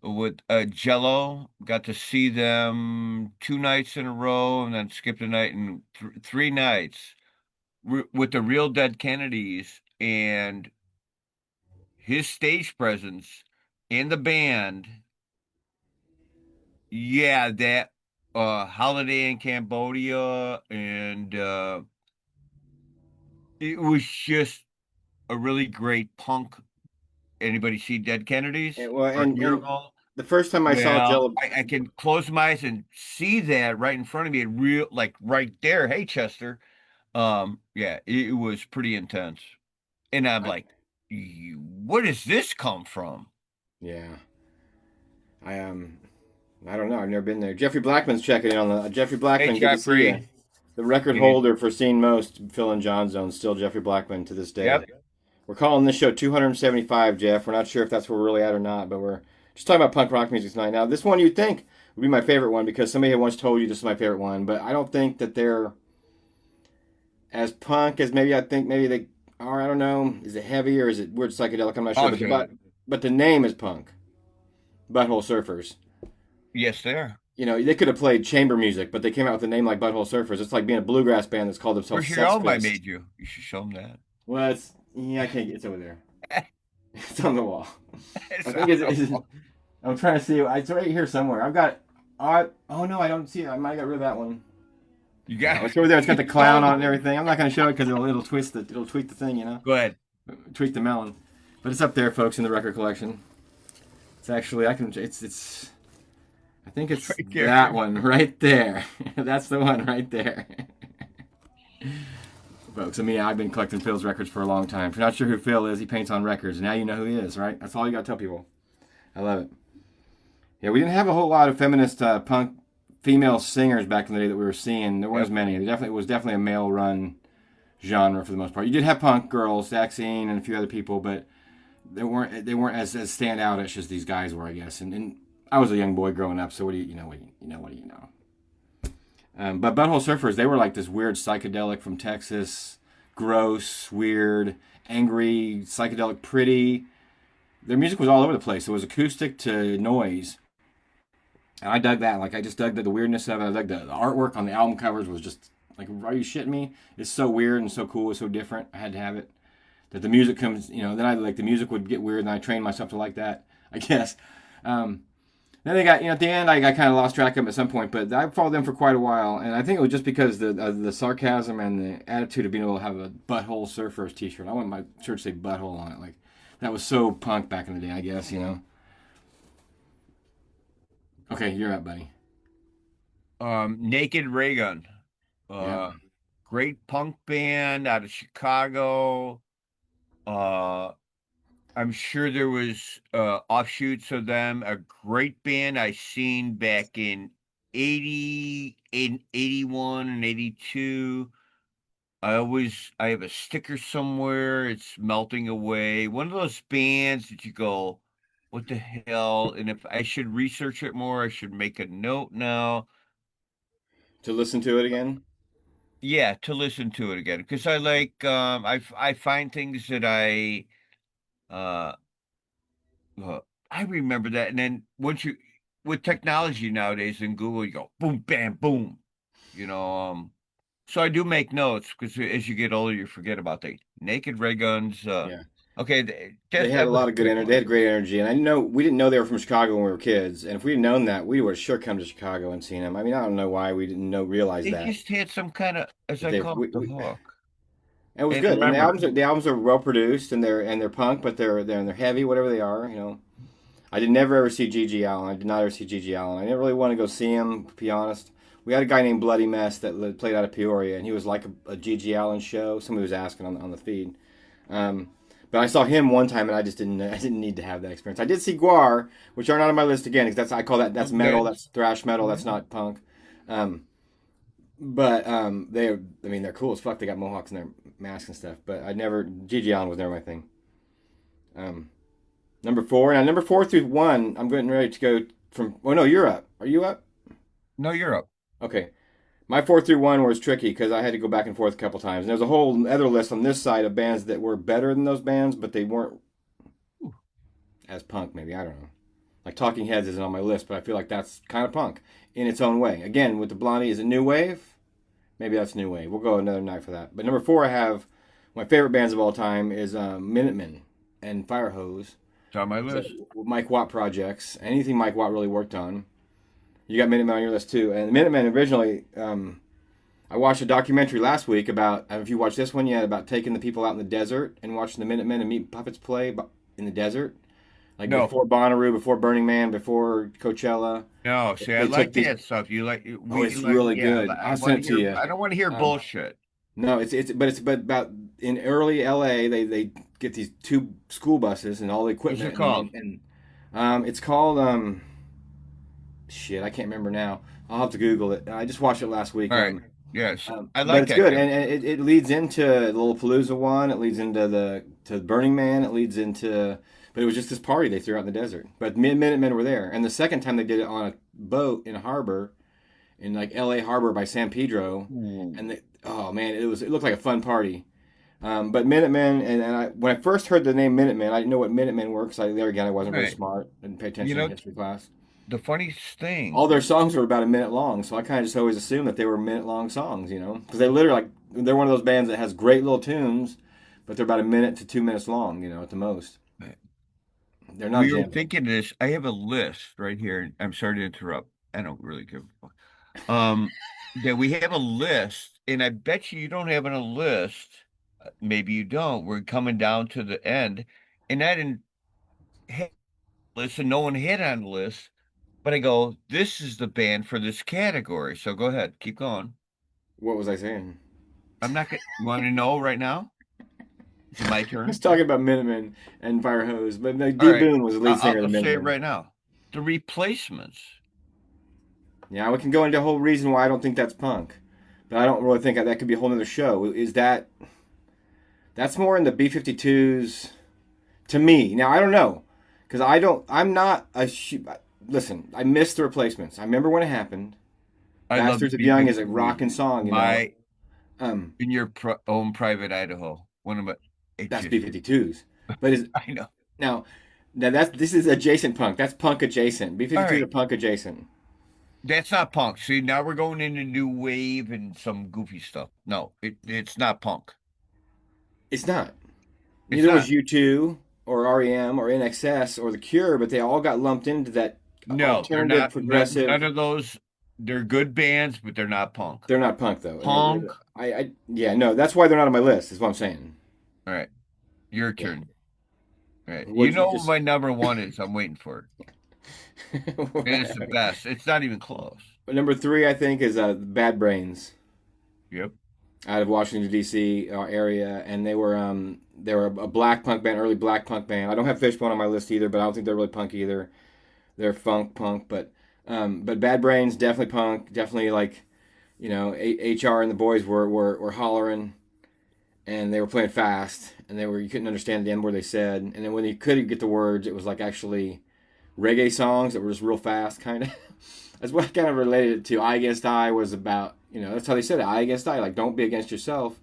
with Jello, got to see them 2 nights in a row, and then skipped a night and th 3 nights with the real Dead Kennedys and his stage presence and the band. Yeah, that Holiday in Cambodia, and it was just a really great punk. Anybody see Dead Kennedys And, well, or hear them and all? the first time I saw Well, Jello, I can close my eyes and see that right in front of me, and real like right there. Hey, Chester. Yeah, it was pretty intense, and I'm I, like, where does this come from?" yeah, I I don't know. I've never been there. Jeffrey Blackman's checking in on the Jeffrey Hey, Blackman. Good to see you. Jeffrey. The record You need, holder for seeing most Phil and John Zone, still Jeffrey Blackman to this day. yep. We're calling this show 275, Jeff. We're not sure if that's where we're really at or not, but we're just talking about punk rock music tonight. Now, this one you'd think would be my favorite one because somebody had once told you this is my favorite one, but I don't think that they're as punk as maybe I think maybe they are. I don't know. Is it heavy or is it weird psychedelic? I'm not sure. Oh, so But the name is punk. Butthole Surfers. yes, there. You know, they could have played chamber music, but they came out with a name like Butthole Surfers. It's like being a bluegrass band that's called themselves Where's your Sex album I Fist. made you? You should show them that. Well, it's yeah, I can't get it's over there. It's on the wall. It's I think it's awful. I'm trying to see. It's right here somewhere. I've got. Oh no, I don't see it. I might have got rid of that one. You No, got it's over there. It's got the clown on it and everything. I'm not going to show it because it'll twist the it'll tweak the thing, you know, Go ahead. tweak the melon. But it's up there, folks, in the record collection. It's actually I can. It's. I think it's Right there. that one right there. That's the one right there. Folks, I mean, I've been collecting Phil's records for a long time. If you're not sure who Phil is, he paints on records. Now you know who he is, right? That's all you got to tell people. I love it. Yeah, we didn't have a whole lot of feminist punk female singers back in the day that we were seeing. There weren't as Yep. many. It was definitely a male-run genre for the most part. You did have punk girls, Daxine and a few other people, but they weren't as standout as these guys were, I guess. And I was a young boy growing up, so what do you know? What do you know? But Butthole Surfers, they were like this weird psychedelic from Texas, gross, weird, angry, psychedelic, pretty. Their music was all over the place. It was acoustic to noise, and I dug that. Like I just dug the weirdness of it. I dug the artwork on the album covers was just like, are you shitting me? It's so weird and so cool. It's so different. I had to have it. That the music comes, then I like the music would get weird, and I trained myself to like that. I guess. Um, then they got, at the end, I kind of lost track of them at some point, but I followed them for quite a while, and I think it was just because the sarcasm and the attitude of being able to have a Butthole Surfers T-shirt. I want my shirt to say butthole on it, like that was so punk back in the day, I guess. Okay, you're up, buddy. Naked Raygun. Yeah, Uh, Great punk band out of Chicago. Uh, I'm sure there was offshoots of them. A great band I seen back in 81 and 82. I have a sticker somewhere. It's melting away. One of those bands that you go, what the hell? And if I should research it more, I should make a note now. to listen to it again. Yeah, to listen to it again because I find things that uh I remember that, and then once you with technology nowadays in Google, you go boom, bam, boom. You know, so I do make notes because as you get older, you forget about the naked ray guns. Yeah. Okay, They had a that was lot a of good quick energy. They one. had great energy, and I know we didn't know they were from Chicago when we were kids. And if we'd known that, we would have sure come to Chicago and seen them. I mean, I don't know why we didn't realize They that. just had some kind of, as But I they, call it, the hook. it was And good. And remember, the albums are well produced, and they're punk, but they're heavy, whatever they are. I did never ever see Gigi Allen. I did not ever see Gigi Allen. I didn't really want to go see him, to be honest. We had a guy named Bloody Mess that played out of Peoria, and he was like a Gigi Allen show. Somebody was asking on the feed. Um, but I saw him one time, and I just didn't. I didn't need to have that experience. I did see Guar, which are not on my list again, because I call that's metal. okay. That's thrash metal. That's not punk. Um, but they're cool as fuck. They got mohawks in their masks and stuff. But I never Gigi Allen was never my thing. Um, number four. Now number 4 through 1, I'm getting ready to go from. Oh no, you're up. Are you up? No, you're up. Okay. My 4 through 1 was tricky because I had to go back and forth a couple times. And there's a whole other list on this side of bands that were better than those bands, but they weren't as punk. Maybe I don't know. Like Talking Heads isn't on my list, but I feel like that's kind of punk in its own way. Again, with the Blondie, is it new wave? Maybe that's new wave. We'll go another night for that. But number 4, I have my favorite bands of all time is Minutemen and Firehose. It's on my list. Mike Watt projects. Anything Mike Watt really worked on. You got Minutemen on your list too. And Minutemen originally, I watched a documentary last week about, I don't know if you watched this one yet, about taking the people out in the desert and watching the Minutemen and Meat Puppets play in the desert. Like No. before Bonnaroo, before Burning Man, before Coachella. No, see, I They like took these- that stuff. You like? it's really good. I I'll send it to you. I don't want to hear bullshit. No, it's about in early LA they get these 2 school buses and all the equipment. What's it called? It's called shit, I can't remember now. I'll have to Google it. I just watched it last week. All right. Yes, I But like it's that. good, too. and it leads into the Lollapalooza one. It leads into to Burning Man. It leads into, but it was just this party they threw out in the desert. But Minutemen were there, and the second time they did it on a boat in a harbor, in like L.A. Harbor by San Pedro, and oh man, it looked like a fun party. But Minutemen, and when I first heard the name Minutemen, I didn't know what Minutemen were because there again I wasn't very Right. smart and paid attention in history class. The funniest thing. All their songs were about a minute long, so I kind of just always assumed that they were minute-long songs, because they literally they're one of those bands that has great little tunes, but they're about a minute to 2 minutes long, at the most. Right. They're not. We were jam- thinking this. I have a list right here. I'm sorry to interrupt. I don't really give a fuck. That we have a list, and I bet you don't have on a list. Maybe you don't. We're coming down to the end, and I didn't have a list, and no one had on the list. But I go, this is the band for this category. So go ahead, keep going. What was I saying? I'm not gonna. You want to know right now? Is it my I turn? was talking about Minutemen and Firehose, but All D right. Boone was the lead singer I'll of the say it Minutemen. right now. The Replacements. Yeah, we can go into a whole reason why I don't think that's punk, but I don't really think that could be a whole other show. Is that's more in the B-52s to me. Now I don't know, because I'm not listen, I missed the Replacements. I remember when it happened. I love Bastards the of Young is a B-52s. rocking song, My Um, in your own private Idaho. One of my. that's B-52s, but I know. now this is adjacent punk. That's punk adjacent. B-52s All right. are punk adjacent. That's not punk. See, now we're going into new wave and some goofy stuff. No, it's not punk. It's not. It's Neither was not. U2 or REM or NXS or The Cure, but they all got lumped into that No, they're alternative not. progressive. None of those. They're good bands, but they're not punk. They're not punk though. Punk. Yeah, no, that's why they're not on my list. Is what I'm saying. All right, your turn. All right, What'd you know you what just- my number one is. I'm waiting for it. And it's the best. It's not even close. But number 3, I think, is Bad Brains Yep. out of Washington D.C. Area, and they were a black punk band, early black punk band. I don't have Fishbone on my list either, but I don't think they're really punk either. They're funk punk, but Bad Brains definitely punk, definitely like, HR and the boys were hollering, and they were playing fast, and you couldn't understand the end word they said, and then when you could get the words, it was like actually reggae songs that were just real fast, kind of. That's what I kind of related it to. I Against I was about, that's how they said it. I Against I, like don't be against yourself.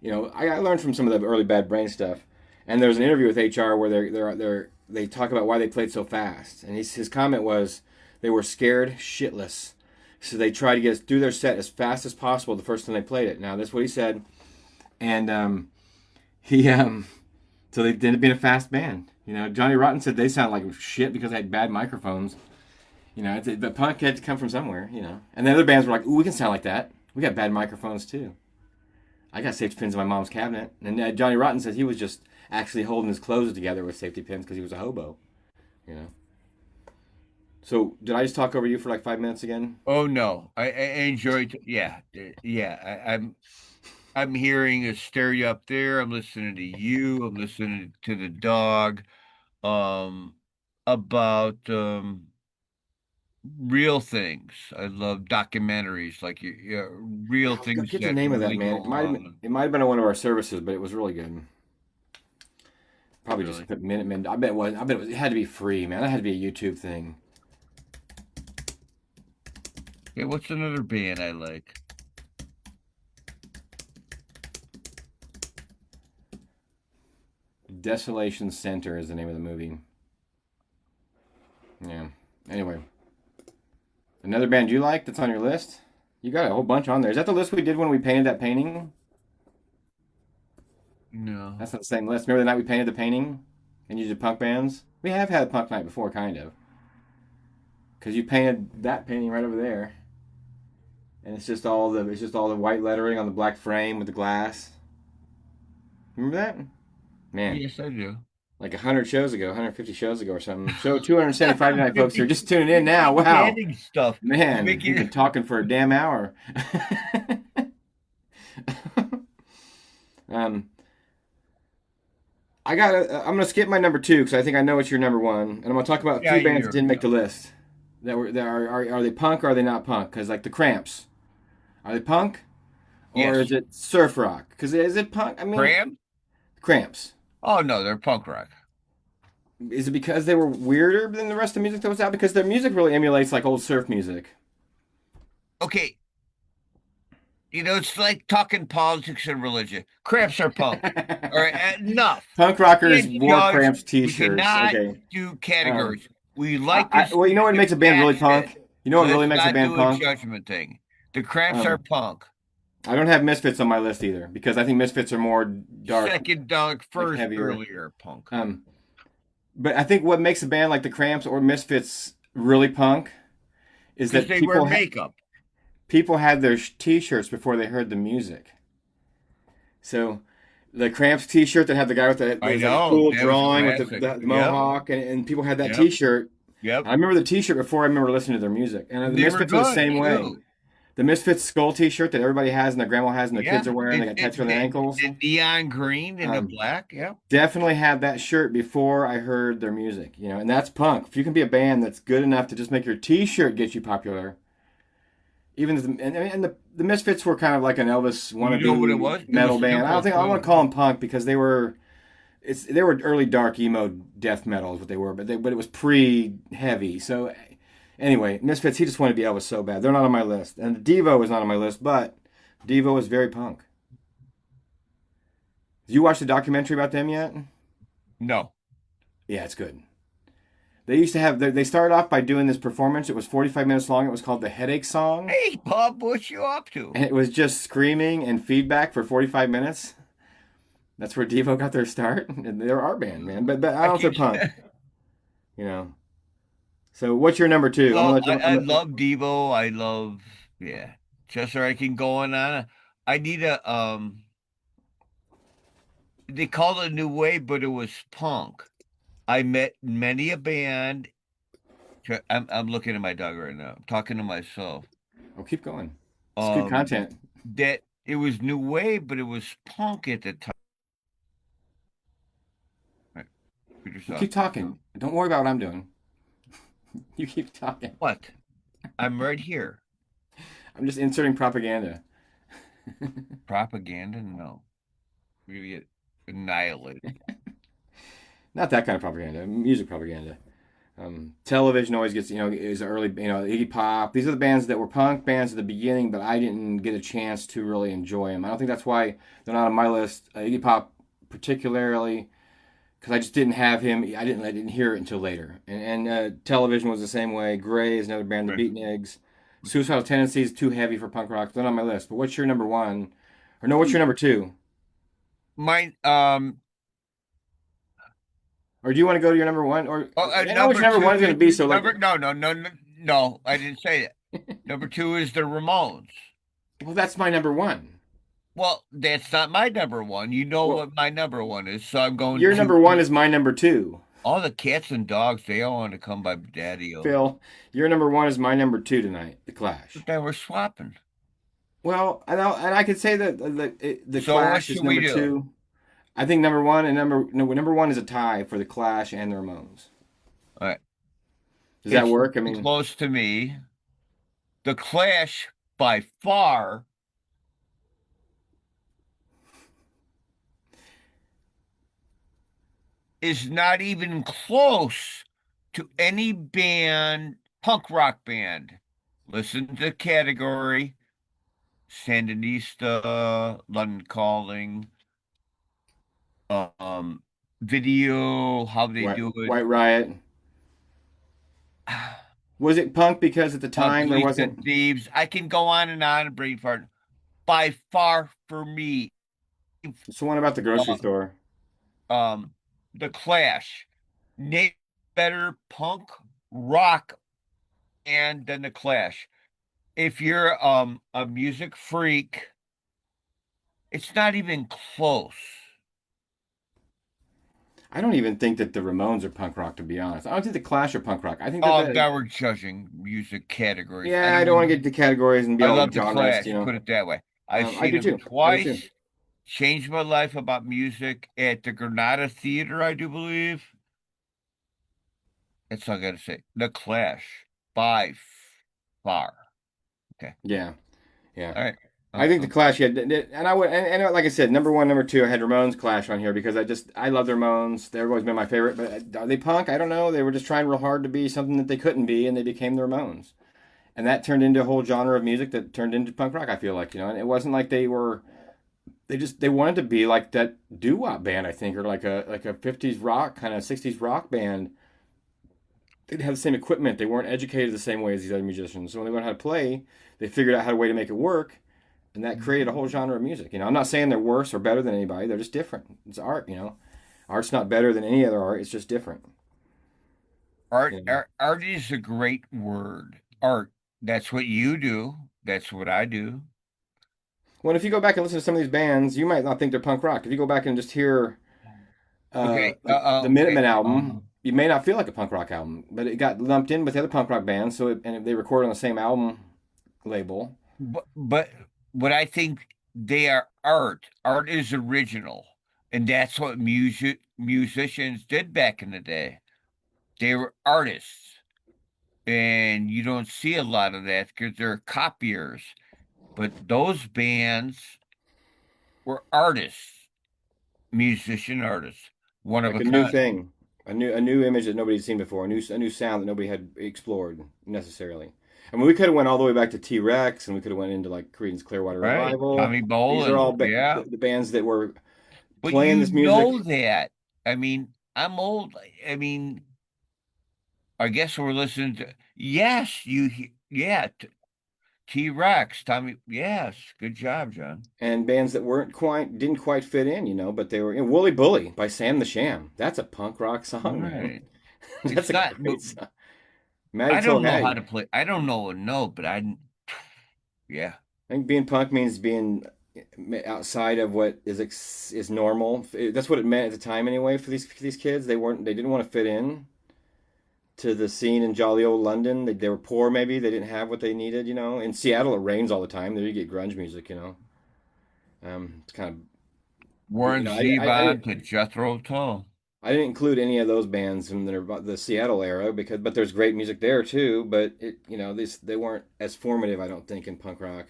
I learned from some of the early Bad Brain stuff, and there's an interview with HR where they talk about why they played so fast, and his comment was they were scared shitless, so they tried to get through their set as fast as possible the first time they played it. Now that's what he said, and so they ended up being a fast band. Johnny Rotten said they sound like shit because they had bad microphones. But punk had to come from somewhere, And the other bands were like, ooh, we can sound like that. We got bad microphones too. I got safety pins in my mom's cabinet. And Johnny Rotten says he was just actually holding his clothes together with safety pins because he was a hobo. So did I just talk over you for like 5 minutes again? Oh no, I enjoyed. Yeah. I'm hearing a stereo up there. I'm listening to you. I'm listening to the dog. About real things. I love documentaries, like real things. Get the name of that, really man. go on. It might have been on one of our services, but it was really good. Probably Really? just put Minutemen. I bet it was. It had to be free, man. That had to be a YouTube thing. Okay, what's another band I like? Desolation Center is the name of the movie. Yeah. Anyway, another band you like that's on your list? You got a whole bunch on there. Is that the list we did when we painted that painting? No. That's not the same list. Remember the night we painted the painting and you did punk bands? We have had a punk night before, kind of. Because you painted that painting right over there, and it's just all the white lettering on the black frame with the glass. Remember that? Man, Yes, I do. like 100 shows ago, 150 shows ago or something. Show 275 tonight, folks. You're just tuning in now. Wow. Canning stuff. Man, Making we've been talking for a damn hour. um, I'm gonna skip my number two because I think I know it's your number one, and I'm gonna talk about a Yeah, few bands that you're. didn't make the list. Are they punk or are they not punk? Because like the Cramps, are they punk or Yes. is it surf rock? Because is it punk? I mean, Cram? Cramps. Oh no, they're punk rock. Is it because they were weirder than the rest of the music that was out? Because their music really emulates like old surf music. Okay, it's like talking politics and religion. Cramps are punk. All right, enough. Punk We rockers can't wore judge. Cramps We t-shirts. cannot Okay. do Um, categories. We like this well, you know what music. makes a band really That's it. punk? You know what really Let's makes a not band do a punk? judgment thing. The Cramps are Um, punk. I don't have Misfits on my list either because I think Misfits are more dark, Second dog, like first heavier. earlier punk. But I think what makes a band like the Cramps or Misfits really punk is Because that they wear makeup. people had their t-shirts before they heard the music. So the Cramps t-shirt that had the guy with the I there's like a know. cool That was drawing with classic. the Yep. mohawk, and people had that Yep. t-shirt. Yep. I remember the t-shirt before I remember listening to their music. And the They were Misfits are the good same way. too. The Misfits skull t-shirt that everybody has and their grandma has and their kids Yeah. are wearing, they got tattoos on their ankles. The neon green and the Um, black. Yeah. Definitely had that shirt before I heard their music, and that's punk. If you can be a band that's good enough to just make your t-shirt get you popular, even the Misfits were kind of like an Elvis You know what it was? wannabe It metal was band. I simple want to too. call them punk because they were early dark emo death metal is what they were, but it was pre heavy. So anyway, Misfits, he just wanted to be Elvis so bad. They're not on my list, and Devo is not on my list, but Devo is very punk. Did you watch the documentary about them yet? No. Yeah, it's good. They used to have. They started off by doing this performance. It was 45 minutes long. It was called the Headache Song, Hey, Bob, what you up to? and it was just screaming and feedback for 45 minutes. That's where Devo got their start. And they're our band, man. But I I don't know if they're keep. punk. You know. So what's your number two? I'm Well, gonna. I love Devo. I love, yeah. Chester, I can go on. I need a They called it new wave, but it was punk. I met many a band. I'm looking at my dog right now. I'm talking to myself. Oh, keep going. It's good Um, content. that it was new wave, but it was punk at the time. Right. Put You yourself. keep talking. Don't worry about what I'm doing. You keep talking. What? I'm right here. I'm just inserting propaganda. Propaganda? No. We're gonna get annihilated. Not that kind of propaganda. Music propaganda. Television always gets, is early, Iggy Pop. These are the bands that were punk bands at the beginning, but I didn't get a chance to really enjoy them. I don't think that's why they're not on my list. Iggy Pop, particularly, because I just didn't have him. I didn't hear it until later. And Television was the same way. Gray is another band, the Right. Beatniks. Suicidal Tendencies is too heavy for punk rock. They're not on my list. But what's your number one? Or no, what's your number two? Mine, Or do you want to go to your number one? Or I know what number your number two one is going to be. So like, no, I didn't say that. Number two is the Ramones. well, that's my number one. Well, that's not my number one. You know Well, what my number one is, so I'm going your to number one is my number two. all the cats and dogs. They all want to come by Daddy-O. Phil, your number one is my number two tonight, The Clash. But then we're swapping. Well, and I could say that the So what Clash is should we number do? two. I think number one and number one is a tie for the Clash and the Ramones. All right. Does that It's work? I mean, close to me. The Clash by far is not even close to any band, punk rock band. Listen to the category: Sandinista, London Calling, um, video, how they do it. White Riot. Was it punk because at the time there Police and wasn't? thieves. I can go on and Braveheart. By far for me, It's the one about the grocery uh, store. um, the Clash. Name better punk rock band than the Clash. If you're a music freak, it's not even close. I don't even think that the Ramones are punk rock, to be honest. I don't think the Clash are punk rock. I think that the Now we're judging music categories. yeah, I don't want to get into categories and be I all love the genreist, Clash, put it that way. I've I seen do them too. I do too. twice, changed my life about music at the Granada Theater, I do believe. That's all I gotta say. The Clash, by far. Okay. Yeah, yeah. All right. I think the Clash, yeah, and I would, and like I said, number one, number two, I had Ramones Clash on here because I love the Ramones. They've always been my favorite. But are they punk? I don't know. They were just trying real hard to be something that they couldn't be, and they became the Ramones, and that turned into a whole genre of music that turned into punk rock. I feel like and it wasn't like they wanted to be like that doo wop band, I think, or like a 50s rock kind of 60s rock band. They didn't have the same equipment. They weren't educated the same way as these other musicians. So when they learned how to play, they figured out how a way to make it work, and that created a whole genre of music. I'm not saying they're worse or better than anybody. They're just different. It's art. Art's not better than any other art. It's just different. art, You know? art, art is a great word. Art. That's what you do. That's what I do. Well, if you go back and listen to some of these bands, you might not think they're punk rock. If you go back and just hear Okay. like the Okay. Minutemen album, you may not feel like a punk rock album, but it got lumped in with the other punk rock bands. And they recorded on the same album label. But what I think they are art. Art is original, and that's what musicians did back in the day. They were artists, and you don't see a lot of that because they're copiers. But those bands were artists, musician artists, one of Like a a new kind. thing, a new image that nobody's seen before, a new sound that nobody had explored necessarily. I mean, we could have went all the way back to T Rex, and we could have went into like Creedence Clearwater Right. Revival. Tommy These are all Bolin, yeah. the bands that were But playing you this music. know that. I mean, I'm old. I mean, I guess we're listening to, yes, yeah, T-Rex, Tommy, yes, good job, John. And bands that didn't quite fit in, but they were Wooly Bully by Sam the Sham. That's a punk rock song, man. Right. That's It's a not, great song. Matty I don't know how Torhag. to play. I don't know a note, but yeah, I think being punk means being outside of what is normal. That's what it meant at the time, anyway. For these kids, they didn't want to fit in to the scene in jolly old London. They were poor, maybe they didn't have what they needed. In Seattle, it rains all the time. There you get grunge music. It's kind of Warren I Zevon didn't to Jethro Tull. I didn't include any of those bands from the Seattle era but there's great music there too. But they weren't as formative, I don't think, in punk rock.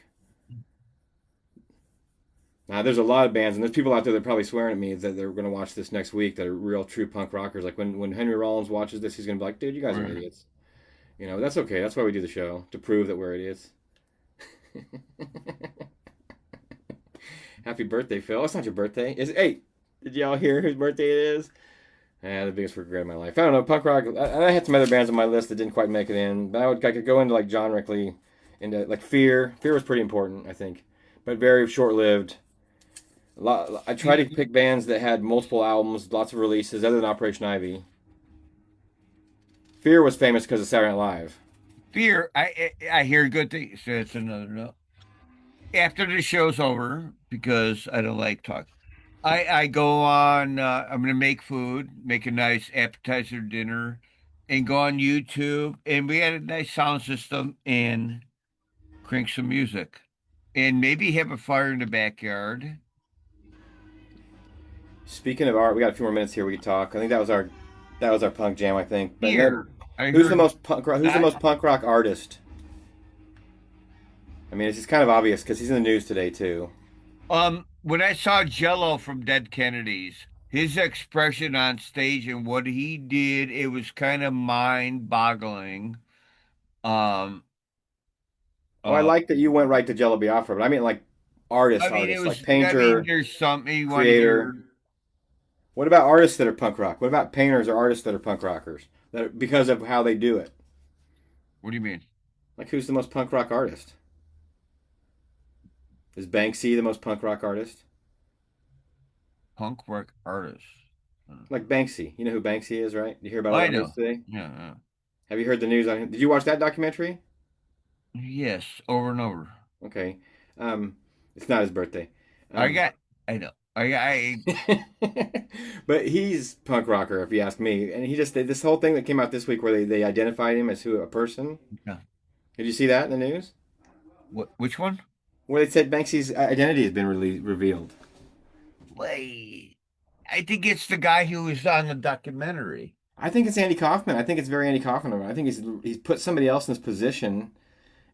Now, there's a lot of bands, and there's people out there that are probably swearing at me that they're going to watch this next week that are real, true punk rockers. Like when Henry Rollins watches this, he's going to be like, dude, you guys are Right. idiots. That's okay. That's why we do the show, to prove that we're idiots. Happy birthday, Phil. It's not your birthday. Hey, did y'all hear whose birthday it is? The biggest regret of my life. I don't know, punk rock. I had some other bands on my list that didn't quite make it in, but I could go into like John Rickley, into like Fear. Fear was pretty important, I think, but very short lived. I try to pick bands that had multiple albums, lots of releases, other than Operation Ivy. Fear was famous because of Saturday Night Live. Fear, I hear good things. So it's another note. After the show's over, because I don't like talk, I go on. I'm gonna make food, make a nice appetizer dinner, and go on YouTube. And we had a nice sound system and crank some music, and maybe have a fire in the backyard. Speaking of art, we got a few more minutes here. We could talk. I think that was our punk jam. I think. But then, Here, I who's the heard most punk? Who's the not. most punk rock artist? I mean, it's just kind of obvious because he's in the news today too. When I saw Jello from Dead Kennedys, his expression on stage and what he did, it was kind of mind-boggling. Um, Oh, I uh, like that you went right to Jello Biafra, but I mean like I artists, mean, it artists like was. I mean, painter, there's something you want to creator. hear. What about artists that are punk rock? What about painters or artists that are punk rockers? Because of how they do it. What do you mean? Like, who's the most punk rock artist? Is Banksy the most punk rock artist? Punk rock artist. Like Banksy. You know who Banksy is, right? You hear about all I that news know. today? Yeah. Have you heard the news on him? Did you watch that documentary? Yes, over and over. Okay. Um, it's not his birthday. I Um, got. I know. I but he's punk rocker, if you ask me. And he just this whole thing that came out this week where they identified him as who a person. yeah. Did you see that in the news? What? Which one? Where they said Banksy's identity has been revealed. Wait. I think it's the guy who was on the documentary. I think it's Andy Kaufman. I think it's very Andy Kaufman. I think he's put somebody else in this position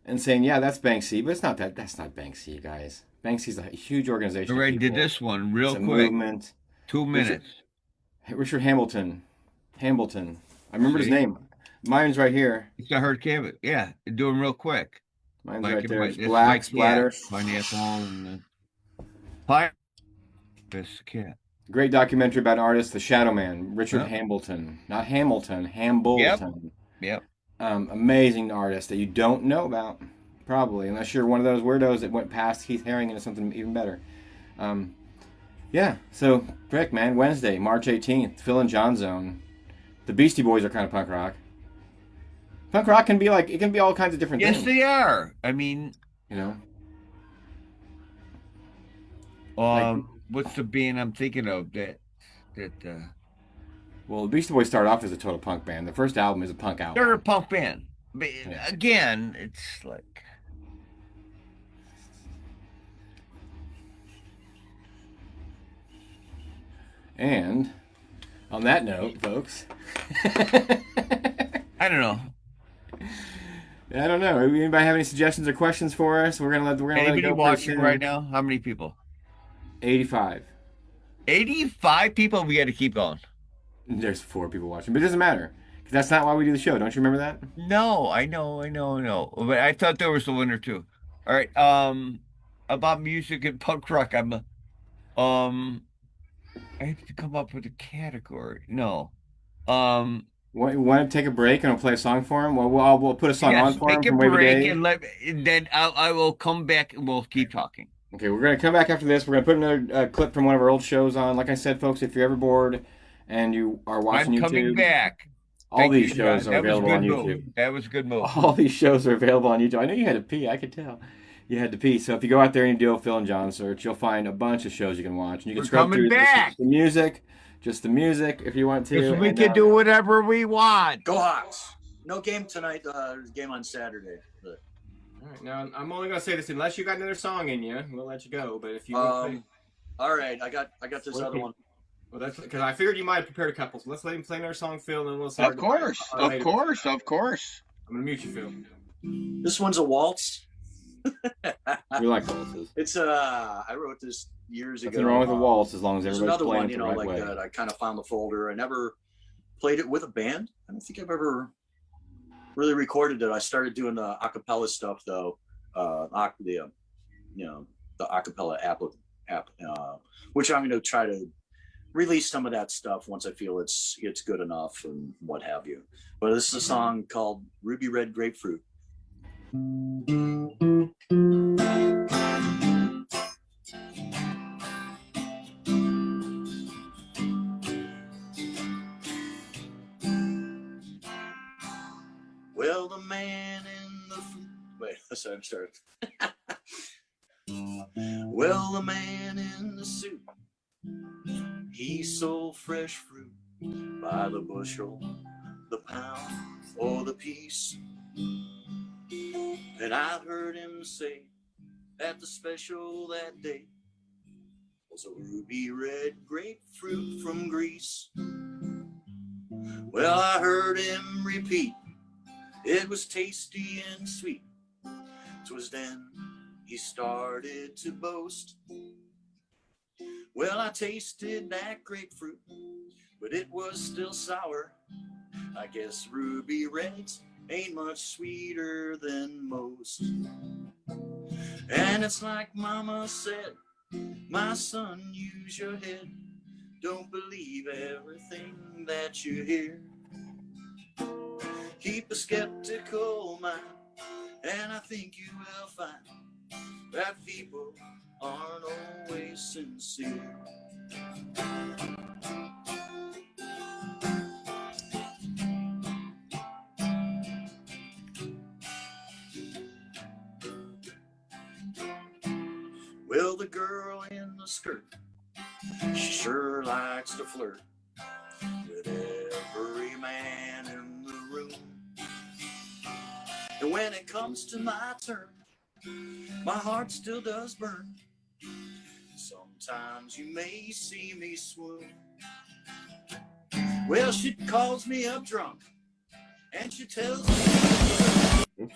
and saying, yeah, that's Banksy, but it's not that. That's not Banksy, guys. Banksy's a huge organization of Already did people. this one It's real a quick. movement. 2 minutes. Richard Hamilton. Hamilton. I remembered his See? name. Mine's right here. It's a hard cabin. Yeah, do them real quick. Mine's Like right there. it's It's black splatter. Yeah, pineapple and pine. This cat. Great documentary about an artist, The Shadow Man, Richard Huh? Hamilton. Not Hamilton, Hambleton. Yep. Amazing artist that you don't know about, probably, unless you're one of those weirdos that went past Keith Haring into something even better. Yeah, so, Rick, man, Wednesday, March 18th, Phil and Jon Zone. The Beastie Boys are kind of punk rock. Punk rock can be it can be all kinds of different Yes, things. they are. I mean, You know? what's the band I'm thinking of that Well, the Beastie Boys started off as a total punk band. The first album is a punk album. they're a punk band. But Yeah. again, it's like And on that note, folks, I don't know. I don't know. Anybody have any suggestions or questions for us? We're gonna let it Anybody go. pretty watching soon. right now? How many people? 85. 85 people. We got to keep going. There's 4 people watching, but it doesn't matter because that's not why we do the show. Don't you remember that? No, I know. But I thought there was a winner too. All right. About music and punk rock, um, I have to come up with a category. No. Want to take a break and I'll play a song for him? Well, we'll put a song on Yes, for him take a from Wavy break Day. and then I will come back and we'll keep talking. Okay, we're gonna come back after this. We're gonna put another clip from one of our old shows on. Like I said, folks, if you're ever bored and you are watching I'm coming YouTube, back. all Thank these you, shows John. are That was a available on good YouTube. move. That was a good move. All these shows are available on YouTube. I know you had to pee. I could tell. You had to pee. So if you go out there and you do a Phil and John search, you'll find a bunch of shows you can watch. And you can We're scrub coming through back. just the music if you want to. Because we and, can do whatever we want. Go Hawks. No game tonight. Game on Saturday. But, All right, now I'm only gonna say this unless you got another song in you, we'll let you go. But if you all right, I got this What other if- one. well, that's because I figured you might have prepared a couple. So let's let him play another song, Phil, and then we'll start. Of course. I'm gonna mute you, Phil. This one's a waltz. We like waltzes. It's I wrote this years ago. Nothing wrong with a waltz as long as There's everybody's another playing one, it you the know, right like way. that. I kind of found the folder. I never played it with a band. I don't think I've ever really recorded it. I started doing the acapella stuff though. The acapella app, which I'm going to try to release some of that stuff once I feel it's good enough and what have you. But this is a song called Ruby Red Grapefruit. Well, the man in the wait, sorry, I'm starting. Well, the man in the suit, he sold fresh fruit by the bushel, the pound, or the piece. And I heard him say that the special that day was a ruby red grapefruit from Greece. Well, I heard him repeat, it was tasty and sweet. 'Twas then he started to boast. Well, I tasted that grapefruit, but it was still sour. I guess ruby reds ain't much sweeter than most. And it's like Mama said, my son, use your head. Don't believe everything that you hear. Keep a skeptical mind, and I think you will find that people aren't always sincere. Well, the girl in the skirt, she sure likes to flirt with every man in the room. And when it comes to my turn, my heart still does burn. Sometimes you may see me swoon. Well, she calls me up drunk, and she tells me,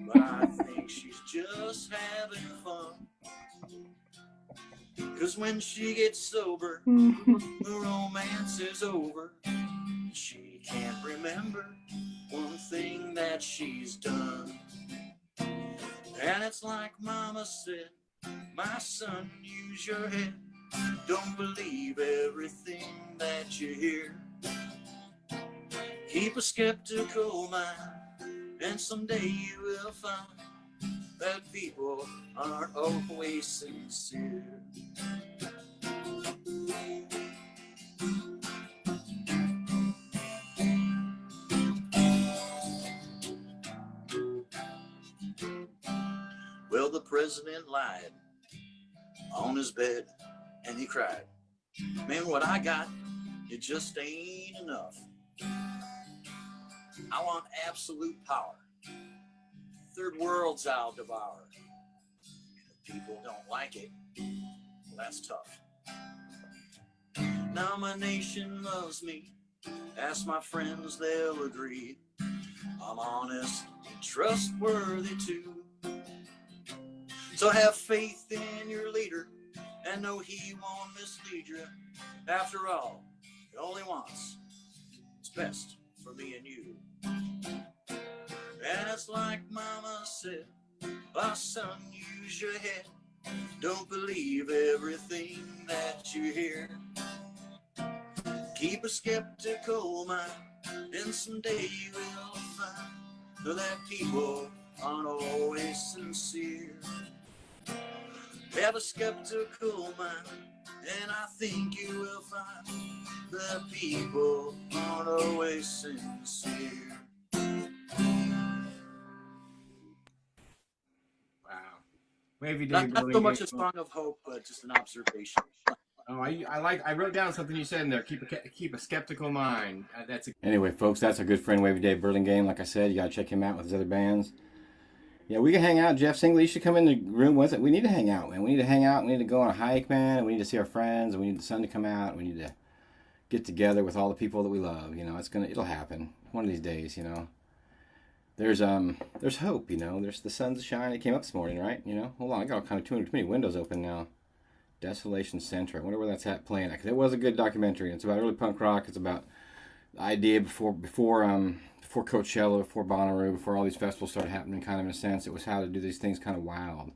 but I think she's just having fun. 'Cause when she gets sober, the romance is over. She can't remember one thing that she's done. And it's like Mama said, my son, use your head. Don't believe everything that you hear. Keep a skeptical mind, and someday you will find that people aren't always sincere. Well, the president lied on his bed, and he cried, man, what I got, it just ain't enough. I want absolute power. Third worlds I'll devour. And if people don't like it, well, that's tough. Now my nation loves me. Ask my friends, they'll agree. I'm honest and trustworthy too. So have faith in your leader and know he won't mislead you. After all, he only wants what's best for me and you. And it's like Mama said, my son, use your head. Don't believe everything that you hear. Keep a skeptical mind, and someday you will find that people aren't always sincere. Have a skeptical mind, and I think you will find that people aren't always sincere. Wow. Wavy Day Not Burlingame. so much a song of hope, but just an observation. Oh, I wrote down something you said in there. Keep a skeptical mind. Anyway, folks, that's our good friend Wavy Day Burlingame. Like I said, you gotta check him out with his other bands. Yeah, we can hang out. Jeff Singley, you should come in the room with it. We need to hang out, man. We need to hang out. We need to go on a hike, man. We need to see our friends. We need the sun to come out. We need to get together with all the people that we love. You know, it'll happen one of these days. You know, there's hope. You know, there's the sun's shining. It came up this morning, right? You know, hold on, I got kind of too many windows open now. Desolation Center. I wonder where that's at playing. Because it was a good documentary. It's about early punk rock. It's about the idea before Coachella, before Bonnaroo, before all these festivals started happening. Kind of in a sense, it was how to do these things kind of wild.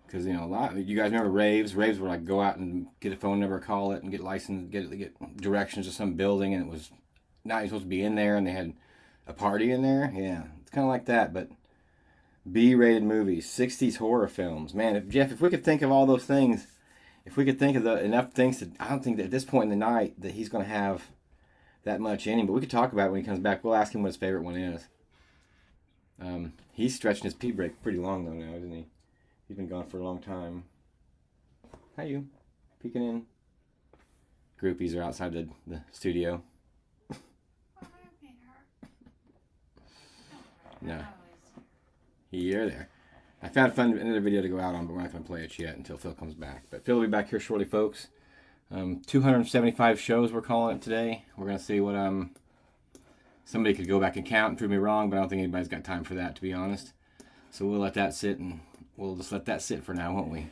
Because you know you guys remember raves. Raves were like go out and get a phone number, call it, and get licensed, get directions to some building, and it was not you're supposed to be in there, and they had a party in there. Yeah, it's kind of like that, but B-rated movies, 60s horror films. Man, if we could think of all those things. If we could think of enough things I don't think that at this point in the night that he's going to have that much in him, but we could talk about it when he comes back. We'll ask him what his favorite one is. He's stretching his pee break pretty long though now, isn't he? He's been gone for a long time. Hi, you. Peeking in. Groupies are outside the studio. No. You're there. I found another video to go out on, but we're not going to play it yet until Phil comes back. But Phil will be back here shortly, folks. 275 shows we're calling it today. We're going to see what somebody could go back and count and prove me wrong, but I don't think anybody's got time for that, to be honest. So we'll let that sit, and we'll just let that sit for now, won't we?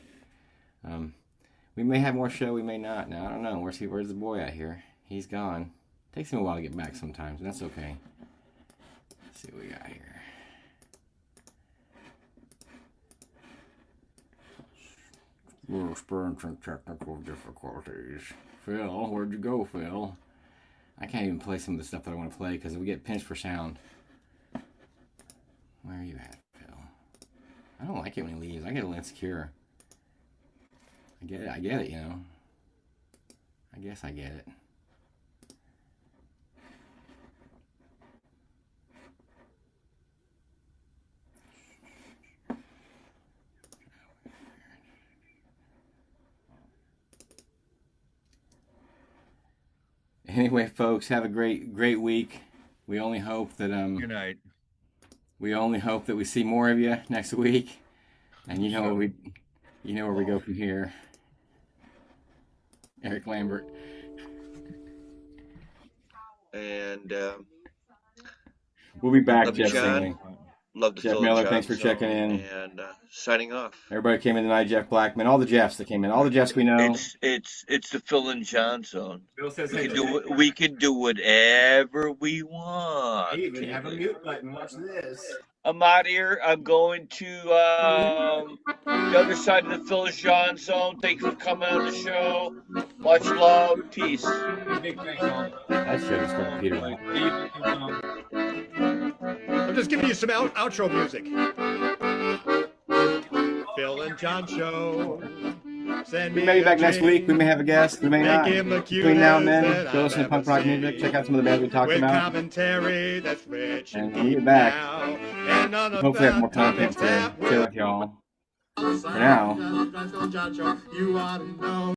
We may have more show, we may not. Now I don't know. Where's the boy at here? He's gone. Takes him a while to get back sometimes, and that's okay. Let's see what we got here. We're experiencing technical difficulties. Phil, where'd you go, Phil? I can't even play some of the stuff that I want to play because we get pinched for sound. Where are you at, Phil? I don't like it when he leaves. I get a little insecure. I get it, you know. I guess I get it. Anyway, folks, have a great week. We only hope that Good night. we only hope that we see more of you next week, and you know Sure. where we go from here. Eric Lambert. And We'll be back, love you, Jeff John. Singley. Love the Jeff Phil Miller, and thanks Jon for checking Zone, in. and signing off. Everybody came in tonight. Jeff Blackman, all the Jeffs that came in, all the Jeffs we know. It's the Phil and Jon Zone. Bill says We can do whatever we want. I even have a mute button. Watch this. I'm out here. I'm going to the other side of the Phil and Jon Zone. Thanks for coming on the show. Much love. Peace. Big thanks, all. That should have started Peter. I'm just giving you some outro music. Phil and John Show. Send We me may be a back next drink. week. We may have a guest. We may Make not. him the Between now and then, cutest go listen to that punk I've rock ever music. seen. Check out some of the bands we talked With about. commentary that's rich And and when we deep get back, now. And none of hopefully have that more content topics that to share with y'all. For now. You ought to know.